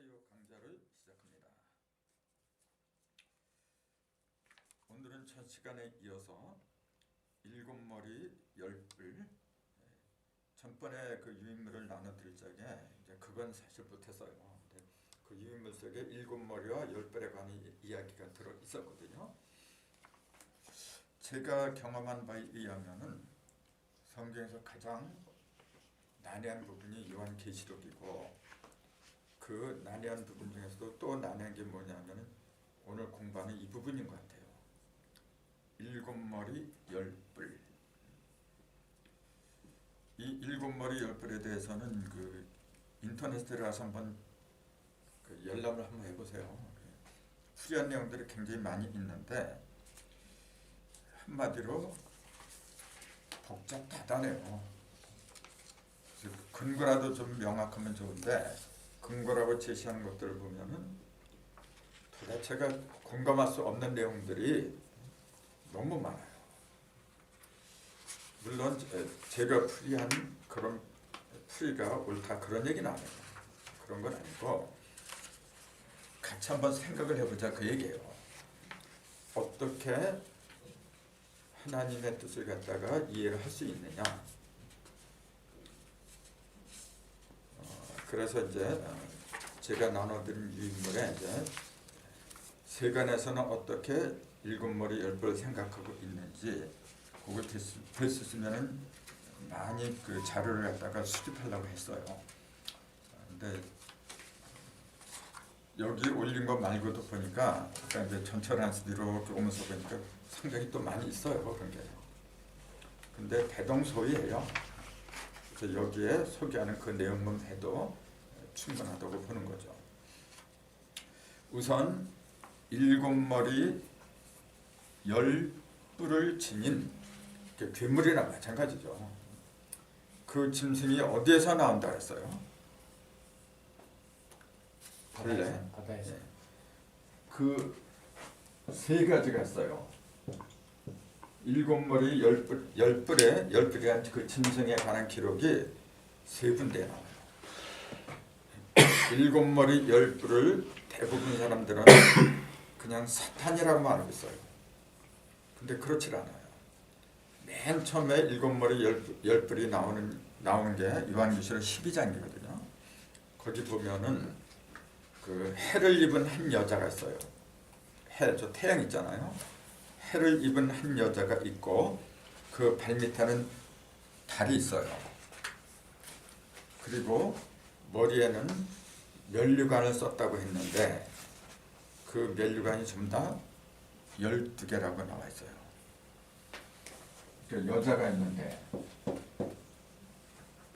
사유 강좌를 시작합니다. 오늘은 첫 시간에 이어서 일곱 머리 열뿔, 전번에 그 유인물을 나눠드릴 적에 이제 그건 사실 못했어요. 근데 그 유인물 속에 일곱 머리와 열뿔에 관한 이야기가 들어 있었거든요. 제가 경험한 바에 의하면은 성경에서 가장 난해한 부분이 요한계시록이고, 그 난해한 부분 중에서도 또 난해한 게 뭐냐면 오늘 공부하는 이 부분인 것 같아요. 일곱 머리 열뿔. 이 일곱 머리 열뿔에 대해서는 그 인터넷에 들어가서 한번 그 열람을 한번 해보세요. 풀이한 내용들이 굉장히 많이 있는데 한마디로 복잡하다네요. 근거라도 좀 명확하면 좋은데 근거라고 제시하는 것들을 보면은 도대체가 공감할 수 없는 내용들이 너무 많아요. 물론 제가 풀이한 그런 풀이가 옳다 그런 얘기는 아니에요. 그런 건 아니고 같이 한번 생각을 해보자 그 얘기예요. 어떻게 하나님의 뜻을 갖다가 이해를 할 수 있느냐. 그래서 이제 제가 나눠드린 유인물에 이제 세간에서는 어떻게 일곱 머리 열뿔을 생각하고 있는지 그거 됐으면 많이 그 자료를 갖다가 수집하려고 했어요. 근데 여기 올린 거 말고도 보니까 아까 이제 전철 안에서 이렇게 오면서 보니까 상당히 또 많이 있어요 그런 게. 근데 대동소이예요. 그래서 여기에 소개하는 그 내용만 해도 충분하다고 보는 거죠. 우선 일곱 머리 열뿔을 지닌 괴물이나 마찬가지죠. 그 짐승이 어디에서 나온다 그랬어요? 벌레. 바다에서. 그 세 가지가 있어요. 일곱 머리 열뿔이란 그 짐승에 관한 기록이 세 군데 나와요. 일곱 머리 열뿔을 대부분 사람들은 그냥 사탄이라고 알고 있어요. 근데 그렇지 않아요. 맨 처음에 일곱 머리 열뿔이 나오는 게 요한계시록 12장이거든요. 거기 보면은 그 해를 입은 한 여자가 있어요. 저 태양 있잖아요. 해를 입은 한 여자가 있고 그 발밑에는 달이 있어요. 그리고 머리에는 면류관을 썼다고 했는데 그 면류관이 전부 다 12개라고 나와 있어요. 그 여자가 있는데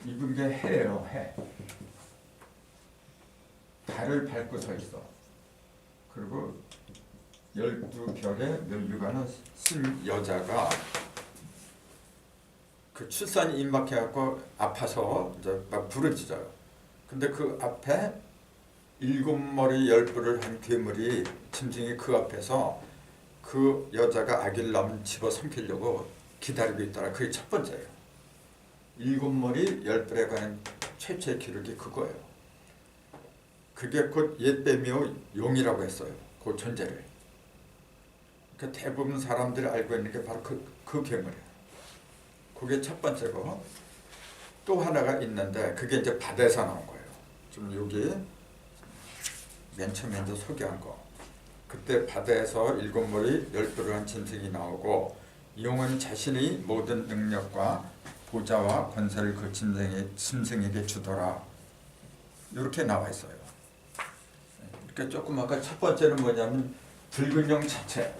입은 게 해예요. 해. 달을 밟고 서 있어. 그리고 12별의 면류관을 쓴 여자가 그 출산이 임박해갖고 아파서 이제 막 부르짖어요. 근데 그 앞에 일곱 머리 열뿔을 한 괴물이 짐승이 그 앞에서 그 여자가 아기를 낳으면 집어삼키려고 기다리고 있더라. 그게 첫 번째예요. 일곱 머리 열뿔에 관한 최초의 기록이 그거예요. 그게 곧 옛뱀이요 용이라고 했어요. 그 존재를. 그러니까 대부분 사람들이 알고 있는 게 바로 그 괴물이에요. 그게 첫 번째고 또 하나가 있는데 그게 이제 바다에서 나온 거예요. 좀 여기 맨 처음에 이제 소개한 거. 그때 바다에서 일곱 머리 열뿔을 한 짐승이 나오고 용은 자신의 모든 능력과 보좌와 권세를 그 짐승에게 주더라. 이렇게 나와 있어요. 그러니까 조금 아까 첫 번째는 뭐냐면 붉은 용 자체.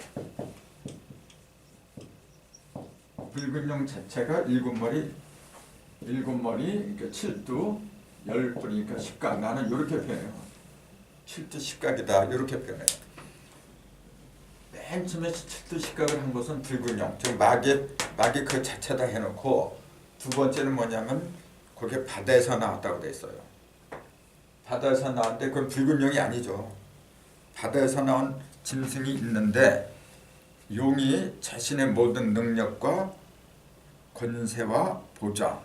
붉은 용 자체가 일곱 머리 그러니까 칠두 열뿔이니까 십각. 나는 이렇게 표현해요. 칠두 십각이다 이렇게 표현해요. 맨 처음에 칠두 십각을 한 것은 붉은 용, 즉 마귀 그 자체다 해놓고 두 번째는 뭐냐면 그게 바다에서 나왔다고 돼 있어요. 바다에서 나왔는데 그건 붉은 용이 아니죠. 바다에서 나온 짐승이 있는데 용이 자신의 모든 능력과 권세와 보좌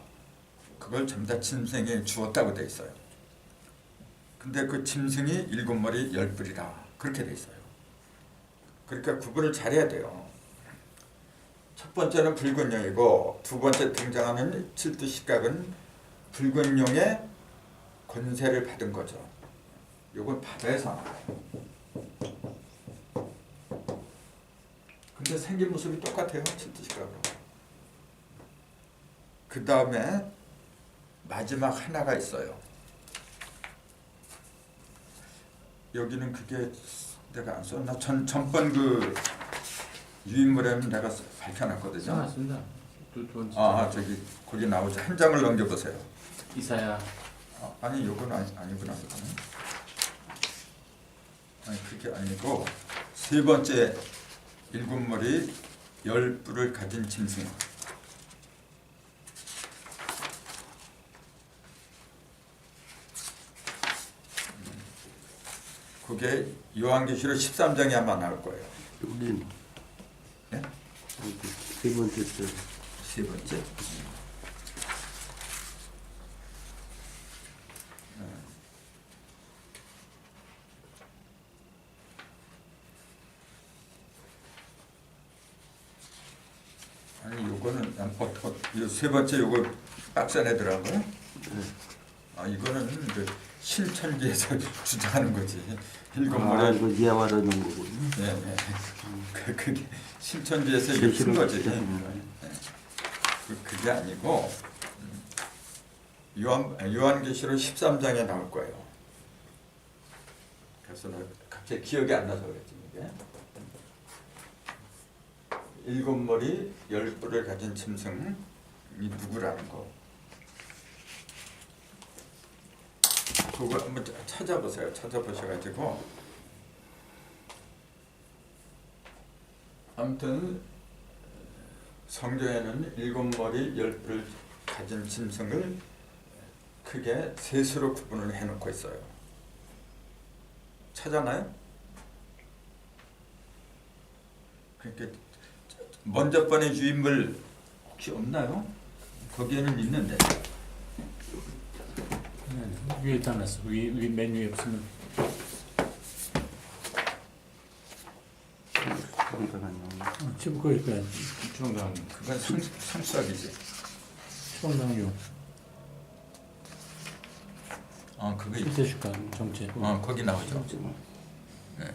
그걸 전부 다 짐승에게 주었다고 돼 있어요. 근데 그 짐승이 7머리 10뿔이라 그렇게 돼 있어요. 그러니까 구분을 잘해야 돼요. 첫 번째는 붉은 용이고 두 번째 등장하는 칠두식각은 붉은 용의 권세를 받은 거죠. 요건 바다에서 나와요. 근데 생긴 모습이 똑같아요. 칠두식각으로. 그 다음에 마지막 하나가 있어요. 여기는 그게 내가 안 썼나? 전번 그 유인물에는 내가 밝혀놨거든요. 써놨습니다. 두 번째. 저기 거기 나오죠. 한 장을 넘겨보세요. 이사야. 아니 요건 아니구나. 이거는. 아니 그게 아니고 세 번째 7머리 10뿔을 가진 짐승. 그게 요한계시록 13장에 아마 나올 거예요. 여기는 네? 세 번째 때 세 번째. 아니 요거는 세 번째 요거 박스 안에 들어간 거요? 이거는 그 신천지에서 주장하는 거지. 7머리. 이거 이하와 넣는 거군요. 네. 그게 신천지에서 이게 쓴 거지. 그게 아니고 요한계시록 13장에 나올 거예요. 그래서 갑자기 기억이 안 나서 그랬지 이게. 7머리 10뿔을 가진 짐승이 누구라는 거. 그거 한번 찾아보세요. 찾아보셔가지고 아무튼 성경에는 7머리 10뿔을 가진 짐승을 크게 셋으로 구분을 해놓고 있어요. 찾아나요? 그러니까 먼저 번의 유인물 혹시 없나요? 거기에는 있는데. 위에 따놨어. 맨 위에 없으면. 지금 그럴 거야. 추방당. 그건 상수학이지. 추방당요. 그거 칠두식각 정체. 거기 나오죠. 네.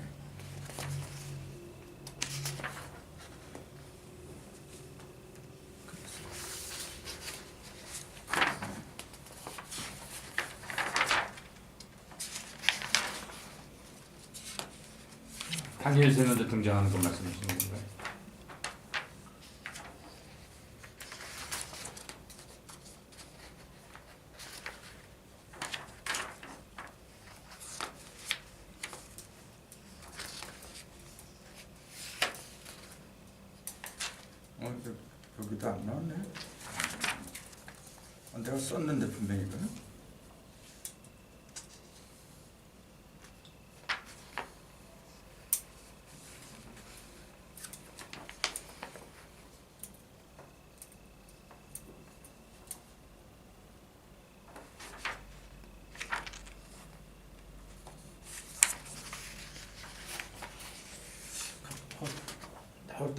다니엘 세면대 등장하는 것 말씀하시는 건가요? 여기도 안 나왔네. 내가 썼는데 분명히 이거는.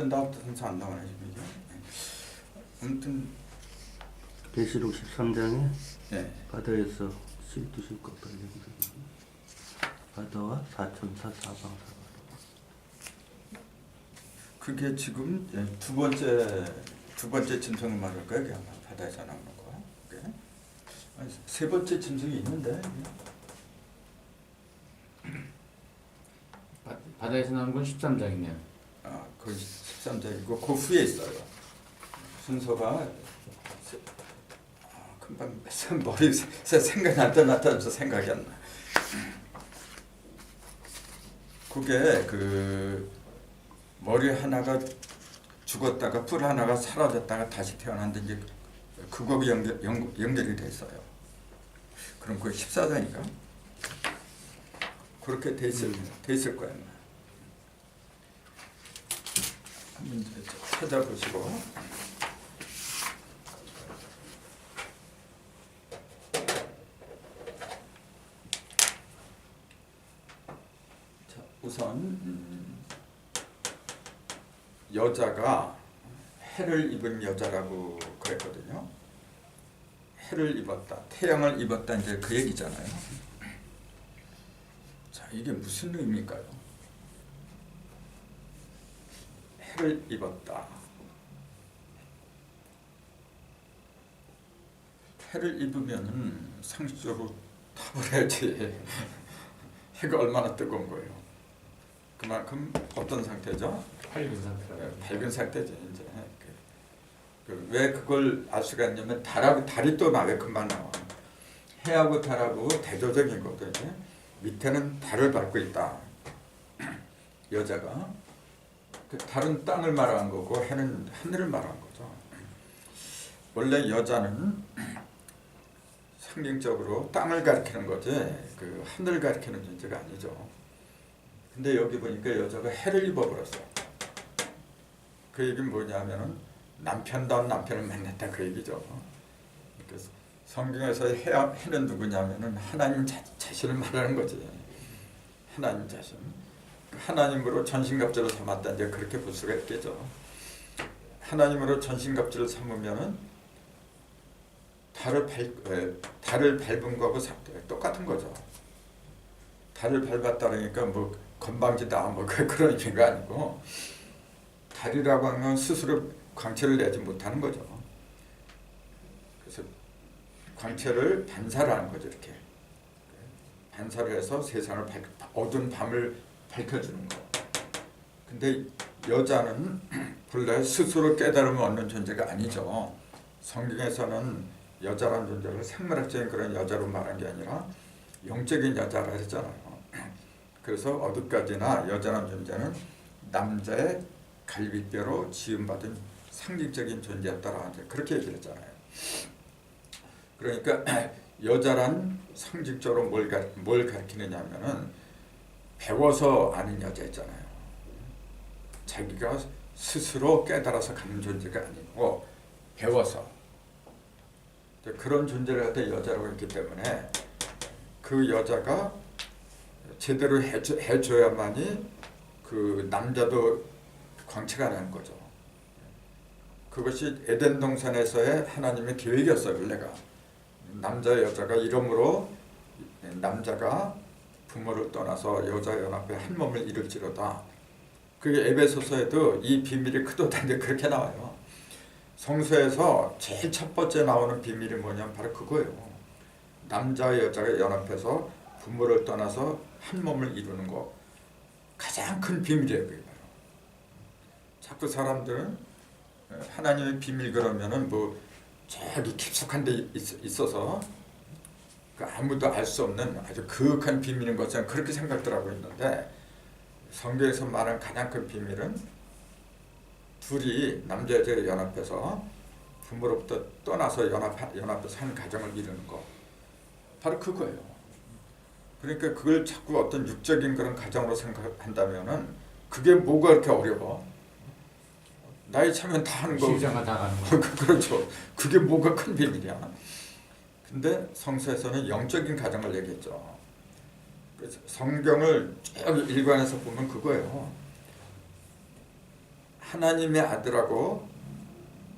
나올 때 항상 안 나오네 지금 이게. 아무튼 계시록 13장에 네. 바다에서 칠두식각 바다와 사천사 사방사가 그게 지금 두 번째 짐승을 말할 거예요. 그냥 바다에서 나오는 거. 그게. 아니, 세 번째 짐승이 있는데. 바다에서 나온 건 13장이네요. 그 13장이고 그 후에 있어요. 순서가 금방 머리 생각이 나타나서 생각이 안 나. 그게 그 머리 하나가 죽었다가 뿔 하나가 사라졌다가 다시 태어났는데 이제 그거 연결이 돼 있어요. 그럼 그 14장인가? 그렇게 돼 있을 거예요. 한번 찾아보시고. 우선 여자가 해를 입은 여자라고 그랬거든요. 해를 입었다, 태양을 입었다 이제 그 얘기잖아요. 자, 이게 무슨 의미일까요? 해를 입었다. 해를 입으면은 상식적으로 탑을 해야지. 해가 얼마나 뜨거운 거예요. 그만큼 어떤 상태죠? 밝은 상태라고. 밝은 상태죠. 이제 왜 그걸 알 수가 있냐면 달이 또 왜 금방 나와. 해하고 달하고 대조적인 거거든요. 밑에는 달을 밟고 있다. 여자가 달은 땅을 말하는 거고 해는 하늘을 말하는 거죠. 원래 여자는 상징적으로 땅을 가리키는 거지 그 하늘을 가리키는 존재가 아니죠. 근데 여기 보니까 여자가 해를 입어버렸어. 그 얘기는 뭐냐면은 남편다운 남편을 만났다 그 얘기죠. 그래서 성경에서 해는 누구냐면은 하나님 자신을 말하는 거지. 하나님 자신. 하나님으로 전신갑주를 삼았다 이제 그렇게 볼 수가 있겠죠. 하나님으로 전신갑주를 삼으면은 달을 밟은 거하고 똑같은 거죠. 달을 밟았다 그러니까 뭐 건방지다 뭐 그런 의미가 아니고 달이라고 하는 건 스스로 광채를 내지 못하는 거죠. 그래서 광채를 반사하는 거죠. 이렇게 반사를 해서 세상을 어두운 밤을 밝혀주는 거. 근데 여자는 본래 스스로 깨달음을 얻는 존재가 아니죠. 성경에서는 여자라는 존재를 생물학적인 그런 여자로 말한 게 아니라 영적인 여자라 했잖아요. 그래서 어디까지나 여자라는 존재는 남자의 갈비뼈로 지음받은 상징적인 존재였다라 그렇게 얘기를 했잖아요. 그러니까 여자란 상징적으로 뭘 가리키느냐면은 배워서 아는 여자 있잖아요. 자기가 스스로 깨달아서 가는 존재가 아니고 배워서 그런 존재를 갖다 여자라고 했기 때문에 그 여자가 제대로 해줘야만이 그 남자도 광채가 나는 거죠. 그것이 에덴 동산에서의 하나님의 계획이었어요. 원래가 남자 여자가 이름으로 남자가 부모를 떠나서 여자 연합에 한 몸을 이룰지로다. 그게 에베소서에도 이 비밀이 크도다는데 그렇게 나와요. 성서에서 제일 첫 번째 나오는 비밀이 뭐냐면 바로 그거예요. 남자와 여자가 연합해서 부모를 떠나서 한 몸을 이루는 거 가장 큰 비밀이에요. 그게 바로. 자꾸 사람들은 하나님의 비밀 그러면은 뭐 저기 깊숙한 데 있어서 아무도 알 수 없는 아주 그윽한 비밀인 것처럼 그렇게 생각들 하고 있는데 성경에서 말하는 가장 큰 비밀은 둘이 남자 여자가 연합해서 부모로부터 떠나서 연합해서 한 가정을 이루는 거 바로 그거예요. 그러니까 그걸 자꾸 어떤 육적인 그런 가정으로 생각한다면은 그게 뭐가 그렇게 어려워? 나이 차면 다 하는 거. 시장가 다 가는 거. 그렇죠. 그게 뭐가 큰 비밀이야. 근데 성서에서는 영적인 가정을 얘기했죠. 그래서 성경을 쭉 일관해서 보면 그거예요. 하나님의 아들하고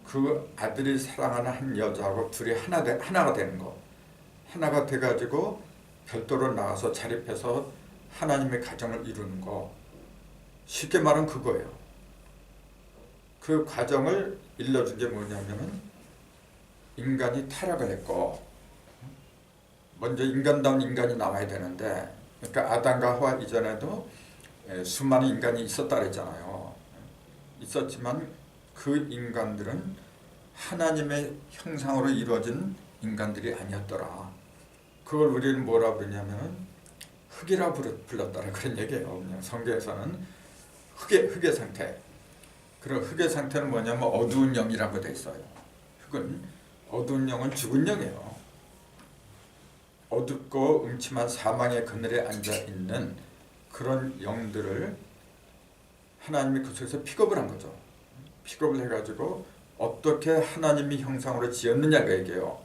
그 아들이 사랑하는 한 여자하고 둘이 하나가 되는 거. 하나가 돼가지고 별도로 나가서 자립해서 하나님의 가정을 이루는 거. 쉽게 말하면 그거예요. 그 과정을 일러준 게 뭐냐면은 인간이 타락을 했고 먼저 인간다운 인간이 나와야 되는데 그러니까 아담과 하와 이전에도 수많은 인간이 있었다 그랬잖아요. 있었지만 그 인간들은 하나님의 형상으로 이루어진 인간들이 아니었더라. 그걸 우리는 뭐라 부르냐면 흙이라 불렀다라 그런 얘기예요. 그냥 성경에서는 흙의 상태. 그런 흙의 상태는 뭐냐면 어두운 영이라고 돼 있어요. 흙은 어두운 영은 죽은 영이에요. 어둡고 음침한 사망의 그늘에 앉아 있는 그런 영들을 하나님이 그 속에서 픽업을 한 거죠. 픽업을 해가지고 어떻게 하나님의 형상으로 지었느냐가 얘기예요.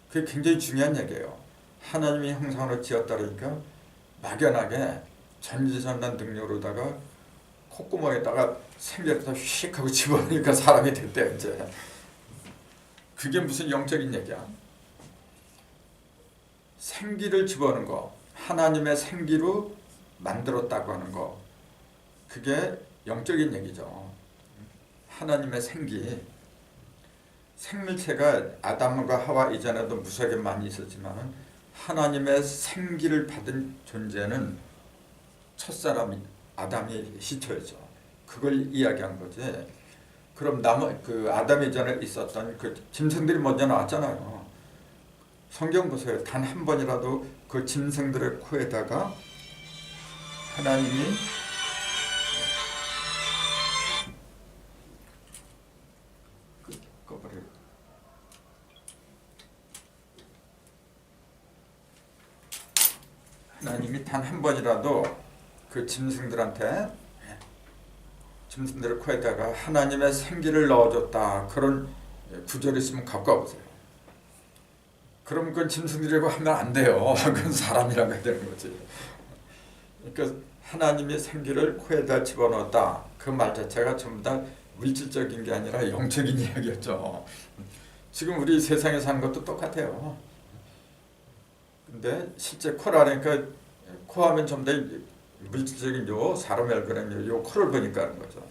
그게 굉장히 중요한 얘기예요. 하나님의 형상으로 지었다 그러니까 막연하게 전지전난 능력으로다가 콧구멍에다가 생기를 휙 하고 집어넣으니까 사람이 됐대. 이제 그게 무슨 영적인 얘기야? 생기를 집어넣은 거, 하나님의 생기로 만들었다고 하는 거, 그게 영적인 얘기죠. 하나님의 생기. 생물체가 아담과 하와 이전에도 무수하게 많이 있었지만 하나님의 생기를 받은 존재는 첫사람 아담의 시초였죠. 그걸 이야기한 거지. 그럼 그 아담 이전에 있었던 그 짐승들이 먼저 나왔잖아요. 성경 보세요. 단 한 번이라도 그 짐승들의 코에다가 하나님이 꺼버려. 하나님이 단 한 번이라도 그 짐승들한테 짐승들의 코에다가 하나님의 생기를 넣어줬다. 그런 구절이 있으면 갖고 와보세요. 그럼 그건 짐승들이라고 하면 안 돼요. 그건 사람이라고 해야 되는 거지. 그러니까 하나님의 생기를 코에다 집어넣었다. 그 말 자체가 전부 다 물질적인 게 아니라 영적인 이야기였죠. 지금 우리 세상에 사는 것도 똑같아요. 근데 실제 코라니까 코하면 전부 다 물질적인 요 사람의 얼굴에 요 코를 보니까 하는 거죠.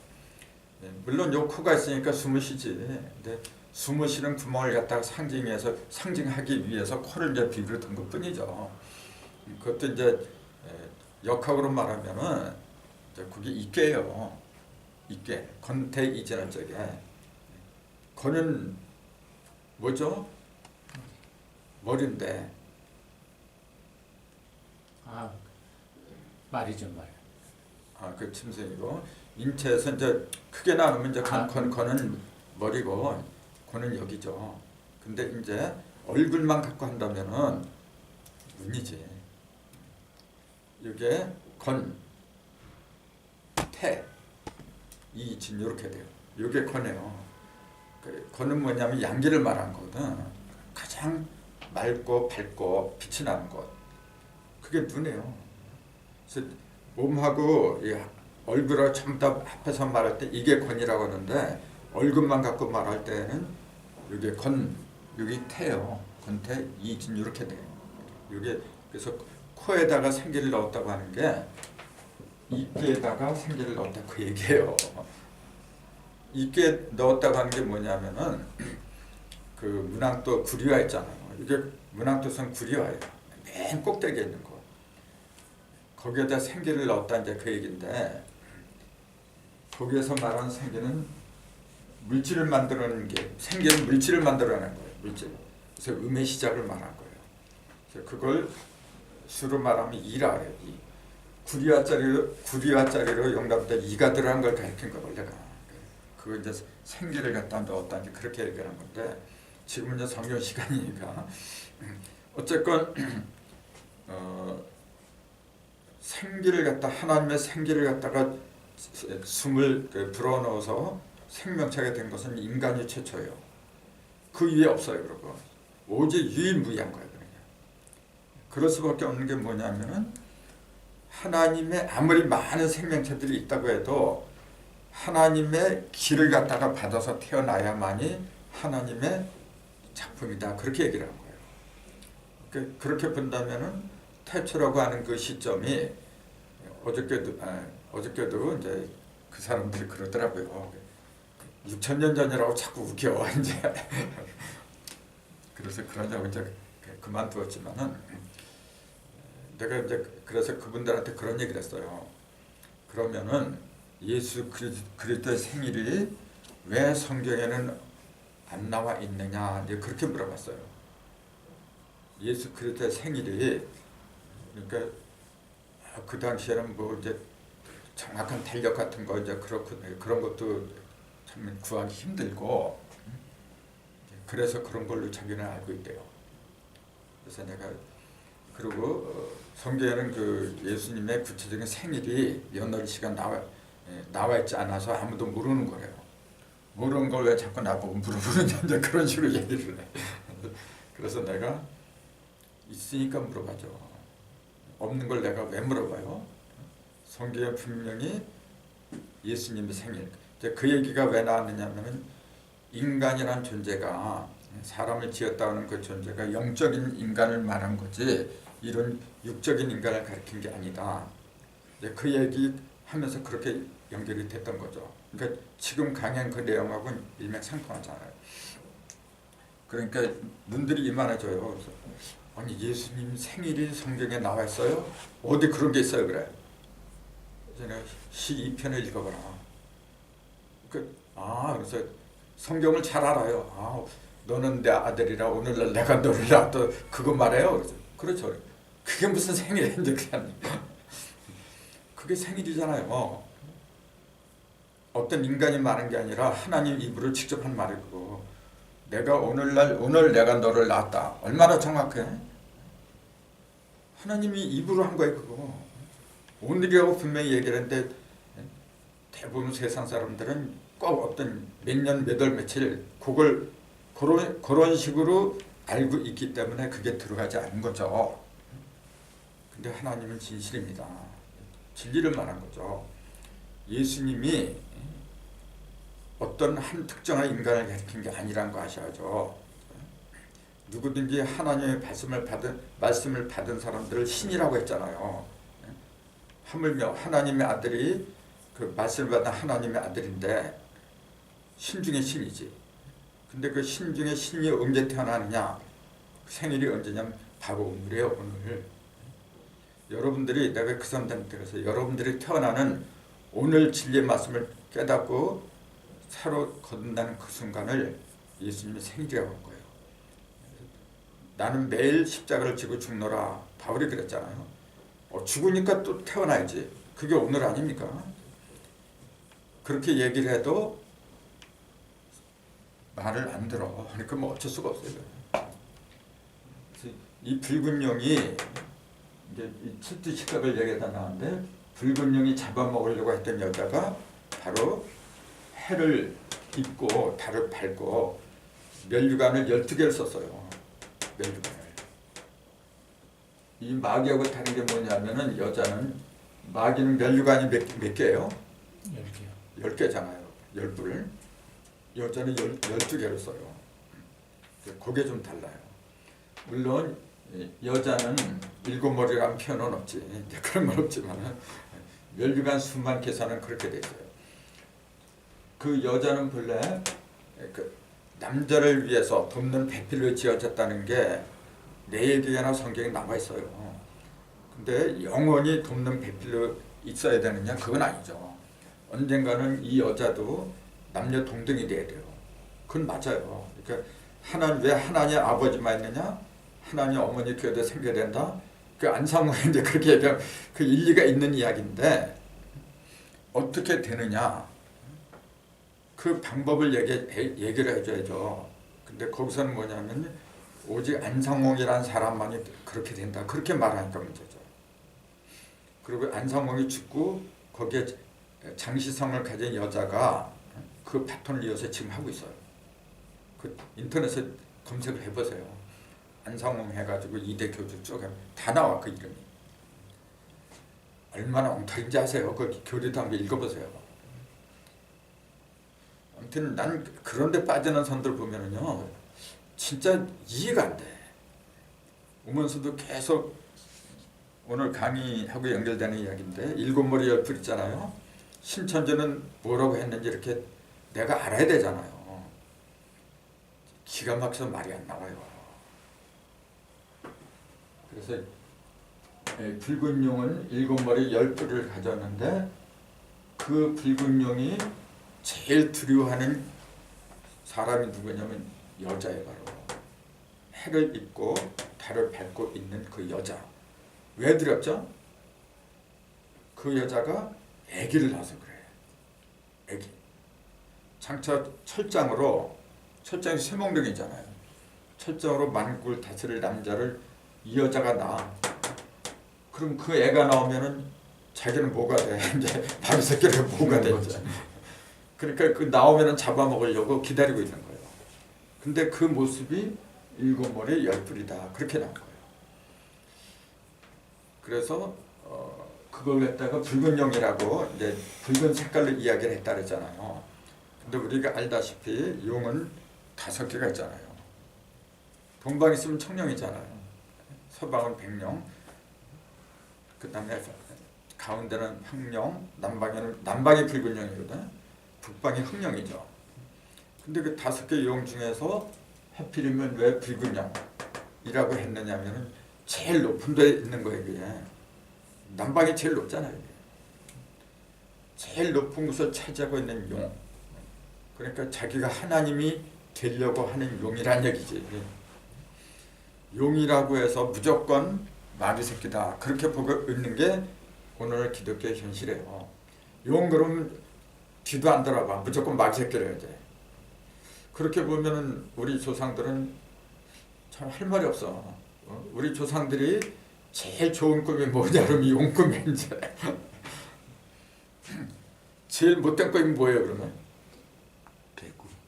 물론 요 코가 있으니까 숨을 쉬지. 근데 숨을 쉬는 구멍을 갖다가 상징하기 위해서 코를 이제 비유를 둔 것뿐이죠. 그것도 이제 역학으로 말하면은 그게 이께요. 이께 건태 이전한 쪽에 건은 뭐죠? 머리인데. 아, 말이죠, 말. 그 짐승이고 인체에서 이제 크게 나누면 이제 건은 머리고 고는 여기죠. 근데 이제 얼굴만 갖고 한다면은 눈이지. 이게 건, 태, 이진 이렇게 돼요. 이게 건이에요. 건은 뭐냐면 양기를 말한 거거든. 가장 맑고 밝고 빛이 나는 것. 그게 눈이에요. 그래서 몸하고 이 얼굴하고 전부 다 합해서 말할 때 이게 건이라고 하는데 얼굴만 갖고 말할 때는 이게 건, 여기 태요. 건태, 이진 이렇게 돼요. 이게 그래서 코에다가 생기를 넣었다고 하는 게 이께에다가 생기를 넣었다 그 얘기예요. 이께 넣었다고 하는 게 뭐냐면은 그 문항도 구리화 있잖아요. 이게 문항도선 구리화예요. 맨 꼭대기에 있는 거. 거기에다 생기를 넣었다 이제 그 얘기인데 거기에서 말하는 생기는 물질을 만들어내는 게 생기는 물질을 만들어내는 거예요. 물질. 그래서 음의 시작을 말한 거예요. 그래서 그걸 수로 말하면 이라 그래요. 이. 구리화짜리로 영감때 이가 들어간 걸 가르친 거 원래가. 그거 이제 생기를 갖다 넣었다 이제 그렇게 얘기하는 건데 지금은 이제 성경 시간이니까 어쨌건 생기를 갖다 하나님의 생기를 갖다가 숨을 불어넣어서 생명체가 된 것은 인간이 최초예요. 그 위에 없어요, 여러분. 오직 유일무이한 거예요. 그럴 수밖에 없는 게 뭐냐면은 하나님의 아무리 많은 생명체들이 있다고 해도 하나님의 길을 갖다가 받아서 태어나야만이 하나님의 작품이다. 그렇게 얘기를 한 거예요. 그렇게 본다면은 태초라고 하는 그 시점이 어저께도 이제 그 사람들이 그러더라고요. 6,000년 전이라고 자꾸 웃겨 이제. 그래서 그러자고 이제 그만두었지만은 내가 이제 그래서 그분들한테 그런 얘기를 했어요. 그러면은 예수 그리스도의 생일이 왜 성경에는 안 나와 있느냐 이제 그렇게 물어봤어요. 예수 그리스도의 생일이 그러니까 그 당시에는 뭐 이제 정확한 달력 같은 거 이제 그렇고 그런 것도 참 구하기 힘들고 그래서 그런 걸로 자기는 알고 있대요. 그래서 내가 그리고 성경에는 그 예수님의 구체적인 생일이 며느리시가 나와 있지 않아서 아무도 모르는 거래요. 모르는 걸 왜 자꾸 나보고 물어보느냐 이제 그런 식으로 얘기를 해. 그래서 내가 있으니까 물어봐죠. 없는 걸 내가 왜 물어봐요? 성경에 분명히 예수님의 생일. 이제 그 얘기가 왜 나왔느냐면은 인간이란 존재가 사람을 지었다는 그 존재가 영적인 인간을 말한 거지 이런 육적인 인간을 가리킨 게 아니다. 이제 그 얘기 하면서 그렇게 연결이 됐던 거죠. 그러니까 지금 강행 그 내용하고는 일맥상통하잖아요. 그러니까 눈들이 이만해져요. 그래서 아니 예수님 생일이 성경에 나와 있어요? 어디 그런 게 있어요? 그래. 제가 시 2편을 읽어봐라. 그래서 성경을 잘 알아요. 너는 내 아들이라 오늘날 내가 너를 낳았다. 그거 말해요. 그래서 그렇죠. 그게 무슨 생일인데 그냥 그게 생일이잖아요. 어떤 인간이 말한 게 아니라 하나님 입으로 직접 한 말이고 내가 오늘 내가 너를 낳았다. 얼마나 정확해? 하나님이 입으로 한 거예요. 그거. 오늘이라고 분명히 얘기를 했는데 대부분 세상 사람들은 꼭 어떤 몇 년, 몇 월, 며칠 그걸 그런 식으로 알고 있기 때문에 그게 들어가지 않은 거죠. 근데 하나님은 진실입니다. 진리를 말한 거죠. 예수님이 어떤 한 특정한 인간을 가리킨 게 아니란 거 아셔야죠. 누구든지 하나님의 말씀을 받은 사람들을 신이라고 했잖아요. 하물며 하나님의 아들이 그 말씀을 받은 하나님의 아들인데 신 중에 신이지. 근데 그 신 중에 신이 언제 태어나느냐? 생일이 언제냐면 바로 오늘이에요. 오늘. 여러분들이 내가 그 사람들한테 그래서 여러분들이 태어나는 오늘 진리의 말씀을 깨닫고 새로 거듭나는 그 순간을 예수님의 생일이라고 한 거예요. 나는 매일 십자가를 지고 죽노라. 바울이 그랬잖아요. 죽으니까 또 태어나야지. 그게 오늘 아닙니까? 그렇게 얘기를 해도 말을 안 들어. 그러니까 뭐 어쩔 수가 없어요. 이 붉은 용이 이제 이 칠두식각을 얘기하다 나왔는데 붉은 용이 잡아먹으려고 했던 여자가 바로 해를 입고 달을 밟고 면류관을 12개를 썼어요. 면류관을. 이 마귀하고 다른 게 뭐냐면은 여자는 마귀는 면류관이 몇 개예요? 10개요. 10개잖아요. 10불을. 여자는 12개를 써요. 그게 좀 달라요. 물론 여자는 7머리라는 표현은 없지. 그런 건 없지만 면류관 수만 계산은 그렇게 돼 있어요. 그 여자는 본래 그 남자를 위해서 돕는 배필로 지어졌다는 게 레위기나 성경에 나와 있어요. 근데 영원히 돕는 배필로 있어야 되느냐? 그건 아니죠. 언젠가는 이 여자도 남녀 동등이 돼야 돼요. 그건 맞아요. 그러니까 왜 하나님 아버지만 있느냐? 하나님 어머니 교회도 생겨야 된다. 그 안상호인데 그렇게 얘기하면 그 일리가 있는 이야기인데 어떻게 되느냐? 그 방법을 얘기를 해줘야죠. 근데 거기서는 뭐냐면 오직 안상홍이라는 사람만이 그렇게 된다. 그렇게 말하니까 문제죠. 그리고 안상홍이 죽고 거기에 장시성을 가진 여자가 그 바톤을 이어서 지금 하고 있어요. 그 인터넷에 검색을 해보세요. 안상홍 해가지고 이대 교주 쭉 하면 다 나와 그 이름이. 얼마나 엉터리인지 아세요? 그 교리도 한번 읽어보세요. 아무튼 난 그런데 빠지는 선들 보면은요 진짜 이해가 안 돼. 오면서도 계속 오늘 강의하고 연결되는 이야기인데 7머리 10풀 있잖아요. 신천지는 뭐라고 했는지 이렇게 내가 알아야 되잖아요. 기가 막혀서 말이 안 나와요. 그래서 붉은 용은 7머리 10뿔을 가졌는데 그 붉은 용이 제일 두려워하는 사람이 누구냐면 여자예요. 바로 해를 입고 달을 밟고 있는 그 여자. 왜 두렵죠? 그 여자가 아기를 낳아서 그래. 아기. 장차 철장이 쇠몽둥이잖아요. 철장으로 만국을 다스릴 남자를 이 여자가 낳아. 그럼 그 애가 나오면은 자기는 뭐가 돼? 이제 바위 새끼가 뭐가 되죠. 그러니까 그 나오면은 잡아먹으려고 기다리고 있는 거예요. 근데 그 모습이 7머리 10뿔이다. 그렇게 나온 거예요. 그래서 그걸 갖다가 붉은 용이라고 이제 붉은 색깔로 이야기를 했다 그랬잖아요. 근데 우리가 알다시피 용은 5개가 있잖아요. 동방 있으면 청룡이잖아요. 서방은 백룡, 그 다음에 가운데는 황룡, 남방이 붉은 용이거든. 북방이 흑룡이죠. 근데 그 5개 용 중에서 하필이면 왜 붉은 용이라고 했느냐면은 제일 높은 데 있는 거예요. 그게 남방이 제일 높잖아요. 이게. 제일 높은 곳을 차지하고 있는 용. 그러니까 자기가 하나님이 되려고 하는 용이란 얘기지. 용이라고 해서 무조건 마귀 새끼다 그렇게 보고 있는 게 오늘 기독교의 현실이에요. 용 그러면 뒤도 안 돌아봐. 무조건 마귀 새끼를 해야 돼. 그렇게 보면은 우리 조상들은 참 할 말이 없어. 우리 조상들이 제일 좋은 꿈이 뭐냐 그러면 용 꿈이 이제 제일 못된 꿈이 뭐예요 그러면?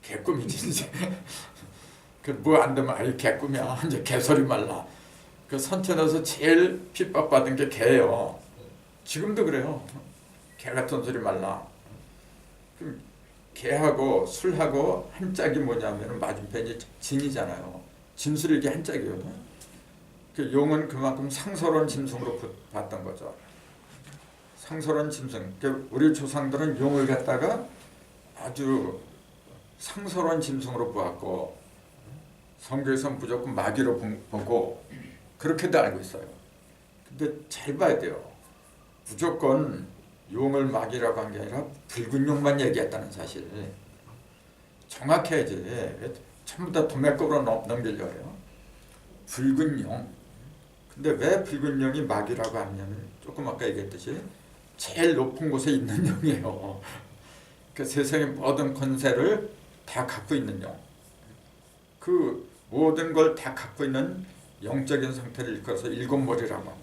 개꿈이지 이제. 그 뭐 안 되면 아이 개꿈이야. 이제 개소리 말라. 그 선천에서 제일 핍박받은 게 개예요. 지금도 그래요. 개 같은 소리 말라. 개하고 술하고 한짝이 뭐냐면 맞은편이 진이잖아요. 진술이 이게 한짝이거든. 그 용은 그만큼 상서로운 짐승으로 봤던 거죠. 상서로운 짐승. 그 우리 조상들은 용을 갖다가 아주 상서로운 짐승으로 보았고 성경에서 무조건 마귀로 보고 그렇게도 알고 있어요. 근데 잘 봐야 돼요. 무조건 용을 마귀라고 한 게 아니라 붉은 용만 얘기했다는 사실. 정확해야지. 전부 다 도매급으로 넘기려고 해요. 붉은 용. 근데 왜 붉은 용이 마귀라고 하냐면 조금 아까 얘기했듯이 제일 높은 곳에 있는 용이에요. 그 세상의 모든 권세를 다 갖고 있는 용. 그 모든 걸 다 갖고 있는 영적인 상태를 일컬어서 7머리라고 한 거예요.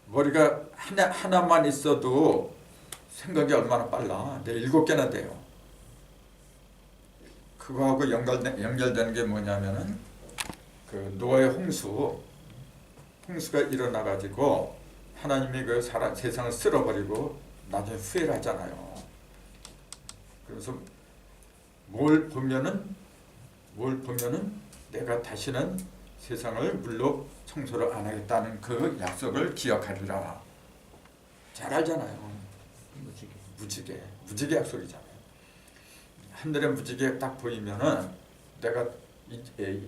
머리가 하나만 있어도 생각이 얼마나 빨라. 7개나 돼요. 그거하고 연결되는 게 뭐냐면은 그 노아의 홍수가 일어나가지고 하나님이 그 세상을 쓸어버리고 나중에 후회를 하잖아요. 그래서 뭘 보면은 내가 다시는 세상을 물로 청소를 안 하겠다는 그 약속을 기억하리라. 잘 알잖아요. 무지개 약속이잖아요. 하늘의 무지개 딱 보이면은 내가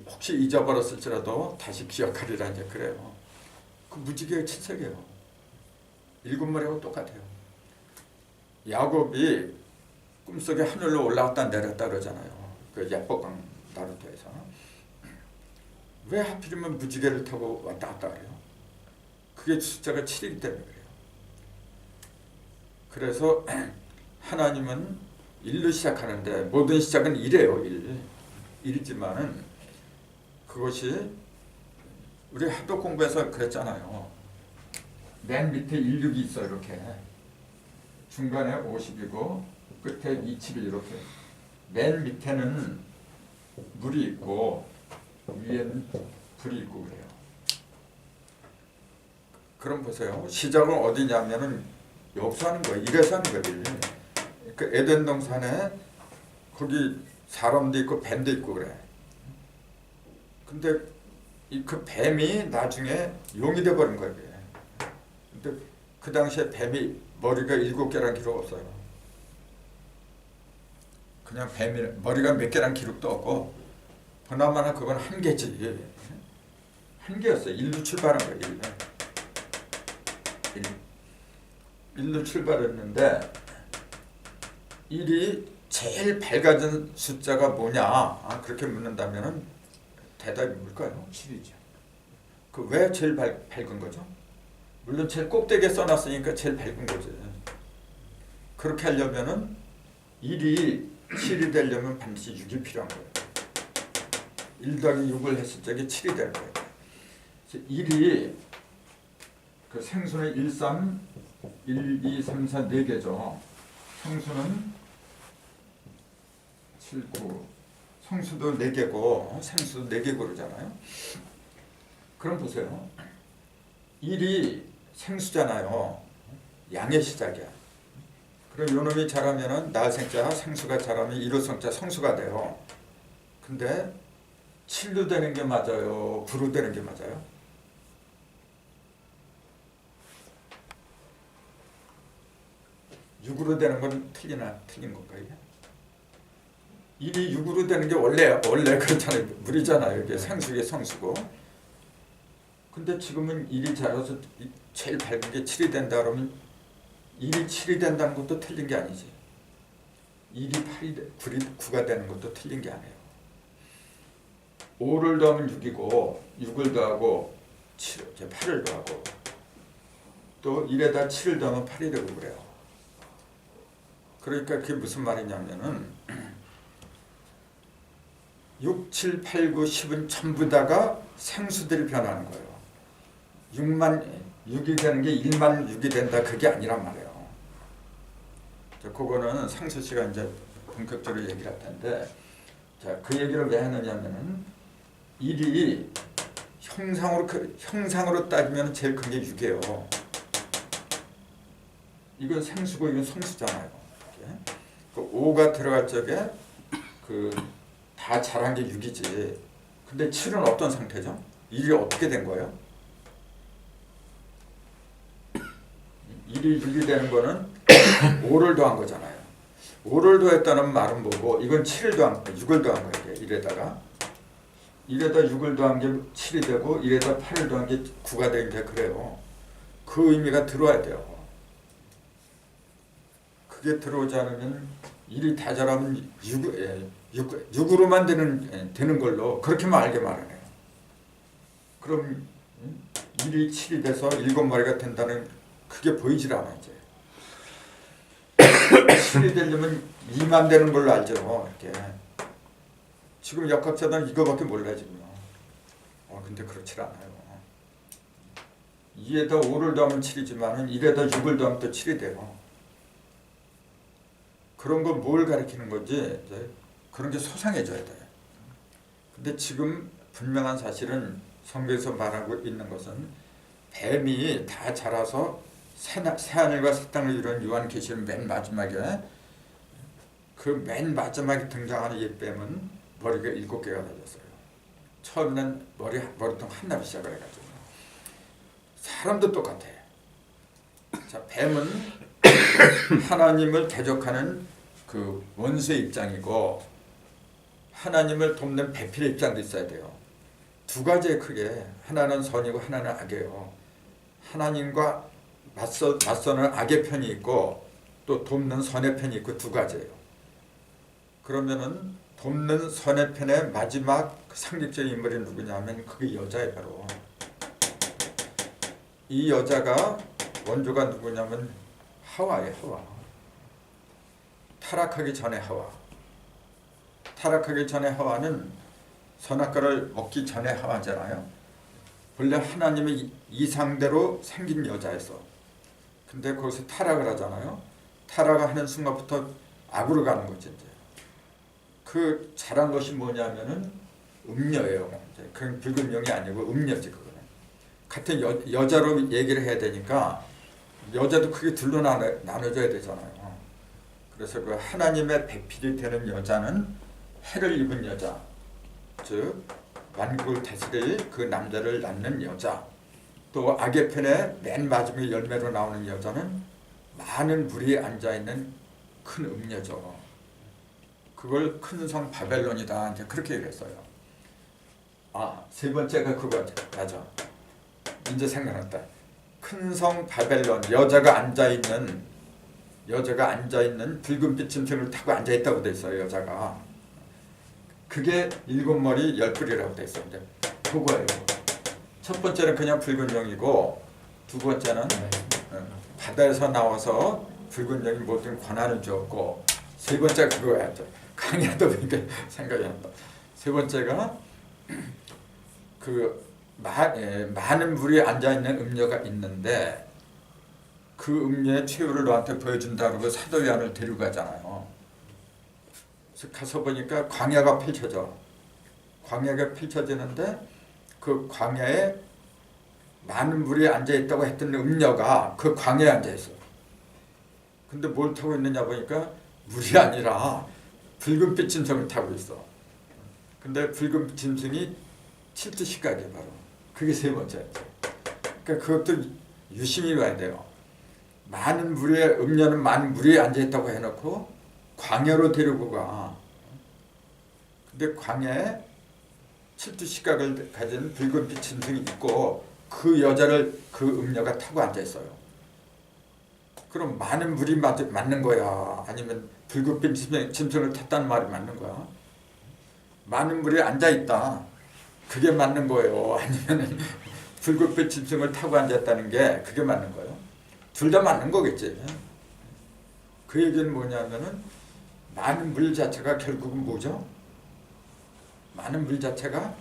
혹시 잊어버렸을지라도 다시 기억하리라 이제 그래요. 그 무지개의 친색이에요. 7머리하고 똑같아요. 야곱이 꿈속에 하늘로 올라갔다 내렸다 그러잖아요. 그 야복강 나루토에서. 왜 하필이면 무지개를 타고 왔다 갔다 그래요? 그게 숫자가 7이기 때문에 그래요. 그래서 하나님은 1로 시작하는데 모든 시작은 1이에요. 1이지만은 그것이 우리 하도 공부해서 그랬잖아요. 맨 밑에 16이 있어 이렇게. 중간에 50이고 끝에 27이 이렇게. 맨 밑에는 물이 있고 위에는 불이 있고 그래요. 그럼 보세요. 시작은 어디냐면은 여기서 하는 거예요. 이래서 하는 거예요. 그 에덴 동산에 거기 사람도 있고 뱀도 있고 그래. 근데 그 뱀이 나중에 용이 돼버린 거예요. 근데 그 당시에 뱀이 머리가 7개란 기록 없어요. 그냥 뱀이 머리가 몇 개란 기록도 없고 보나마나 그건 한 개지. 한 개였어요. 1로 출발한 거예요. 1로 출발했는데 1이 제일 밝아진 숫자가 뭐냐 그렇게 묻는다면 대답이 뭘까요? 7이죠. 그 왜 제일 밝은 거죠? 물론 제일 꼭대기에 써놨으니까 제일 밝은 거지. 그렇게 하려면은 1이 7이 되려면 반드시 6이 필요한 거예요. 1 더하기 6을 했을 적에 7이 되는 거예요. 1이 그 생수는 1, 3, 1, 2, 3, 4, 4개죠. 성수는 7, 9. 성수도 4개고 생수도 4개고 그러잖아요. 그럼 보세요. 1이 생수잖아요. 양의 시작이야. 그럼 요놈이 자라면은 나생자 생수가 자라면 일호성자 성수가 돼요. 근데 7로 되는 게 맞아요? 9로 되는 게 맞아요? 육으로 되는 건 틀린 건가 이게? 1이 6으로 되는 게 원래 그렇잖아요. 물이잖아요. 이게 생수의 성수고. 근데 지금은 1이 자라서 제일 밝은 게 7이 된다 그러면 1이 7이 된다는 것도 틀린 게 아니지. 1이 8이 9가 되는 것도 틀린 게 아니에요. 5를 더하면 6이고 6을 더하고 8을 더하고 또 1에다 7을 더하면 8이 되고 그래요. 그러니까 그게 무슨 말이냐면은 6, 7, 8, 9, 10은 전부 다가 생수들이 변하는 거예요. 6이 되는 게 1만 6이 된다 그게 아니란 말이에요. 자, 그거는 상수 씨가 이제 본격적으로 얘기를 할 텐데, 자, 그 얘기를 왜 하느냐면은 1이 형상으로 따지면 제일 큰 게 6이에요. 이건 생수고 이건 성수잖아요. 그 5가 들어갈 적에 다 자란 게 6이지. 근데 7은 어떤 상태죠? 1이 어떻게 된 거예요? 1이 6이 되는 거는 5를 더한 거잖아요. 5를 더했다는 말은 뭐고, 이건 6을 더한 거예요. 1에다가 6을 더한 게 7이 되고 1에다 8을 더한 게 9가 되는데 그래요. 그 의미가 들어와야 돼요. 그게 들어오지 않으면 1이 다 자라면 6으로만 되는 걸로 그렇게만 알게 말하네요. 그럼 1이 7이 돼서 7마리가 된다는 그게 보이질 않아 이제. 7이 되려면 2만 되는 걸로 알죠. 이렇게. 지금 역학자들은 이거밖에 몰라요 지금. 근데 그렇지 않아요. 2에다 5를 더하면 7이지만 1에다 6을 더하면 또 7이 돼요. 그런 거 뭘 가리키는 건지 그런 게 소상해져야 돼요. 근데 지금 분명한 사실은 성경에서 말하고 있는 것은 뱀이 다 자라서 새하늘과 새 땅을 이루는 요한계시록 맨 마지막에 그 맨 마지막에 등장하는 이 뱀은 머리가 7개가 달렸어요. 처음에는 머리통 하나로 시작을 해가지고 사람도 똑같아. 자, 뱀은 하나님을 대적하는 그 원수의 입장이고 하나님을 돕는 배필의 입장도 있어야 돼요. 두 가지에 크게 하나는 선이고 하나는 악이에요. 하나님과 맞서는 악의 편이 있고 또 돕는 선의 편이 있고 두 가지예요. 그러면은 돕는 선의 편의 마지막 상징적인 인물이 누구냐면 그게 여자예요. 바로 이 여자가 원조가 누구냐면 하와예요. 하와. 타락하기 전에 하와. 타락하기 전에 하와는 선악과를 먹기 전에 하와잖아요. 원래 하나님의 이상대로 생긴 여자였어. 근데 거기서 타락을 하잖아요. 타락하는 순간부터 악으로 가는 거지 이제. 그 잘한 것이 뭐냐면은 음녀예요. 그건 붉은 영이 아니고 음녀지 그거는. 같은 여자로 얘기를 해야 되니까 여자도 크게 둘로 나눠져야 되잖아요. 그래서 그 하나님의 배필이 되는 여자는 해를 입은 여자, 즉 만국을 다스릴 그 남자를 낳는 여자, 또 악의 편에 맨 마지막에 열매로 나오는 여자는 많은 물이 앉아있는 큰 음녀죠. 그걸 큰 성 바벨론이다 이제 그렇게 얘기했어요. 세 번째가 그거 맞아. 이제 생각났다. 큰 성 바벨론, 여자가 앉아있는 붉은 빛인 등을 타고 앉아있다고 돼 있어요. 여자가. 그게 7머리 10뿔이라고 돼 있어요. 그거예요. 첫 번째는 그냥 붉은 영이고 두 번째는 바다에서 나와서 붉은 영이 모든 권한을 주었고 세 번째가 그거야. 강의하다 보니까 생각이 난다. 세 번째가 많은 물이 앉아있는 음녀가 있는데 그 음녀의 최후를 너한테 보여준다고 사도 요한을 데리고 가잖아요. 그래서 가서 보니까 광야가 펼쳐져. 광야가 펼쳐지는데 그 광야에 많은 물이 앉아있다고 했던 음녀가 그 광야에 앉아있어. 근데 뭘 타고 있느냐 보니까 물이 아니라 붉은빛 짐승을 타고 있어. 근데 붉은 짐승이 칠두식각이야 바로. 그게 세 번째. 그러니까 그것도 유심히 봐야 돼요. 많은 무리에 음녀는 많은 무리에 앉아 있다고 해놓고 광야로 데리고 가. 근데 광야에 칠두식각을 가진 붉은빛 짐승이 있고 그 여자를 그 음녀가 타고 앉아 있어요. 그럼 많은 물이 맞는 거야? 아니면 붉은빛 짐승을 탔다는 말이 맞는 거야? 많은 물에 앉아 있다. 그게 맞는 거예요? 아니면 붉은빛 짐승을 타고 앉았다는 게 그게 맞는 거예요? 둘 다 맞는 거겠지. 그 얘기는 뭐냐면은 많은 물 자체가 결국은 뭐죠? 많은 물 자체가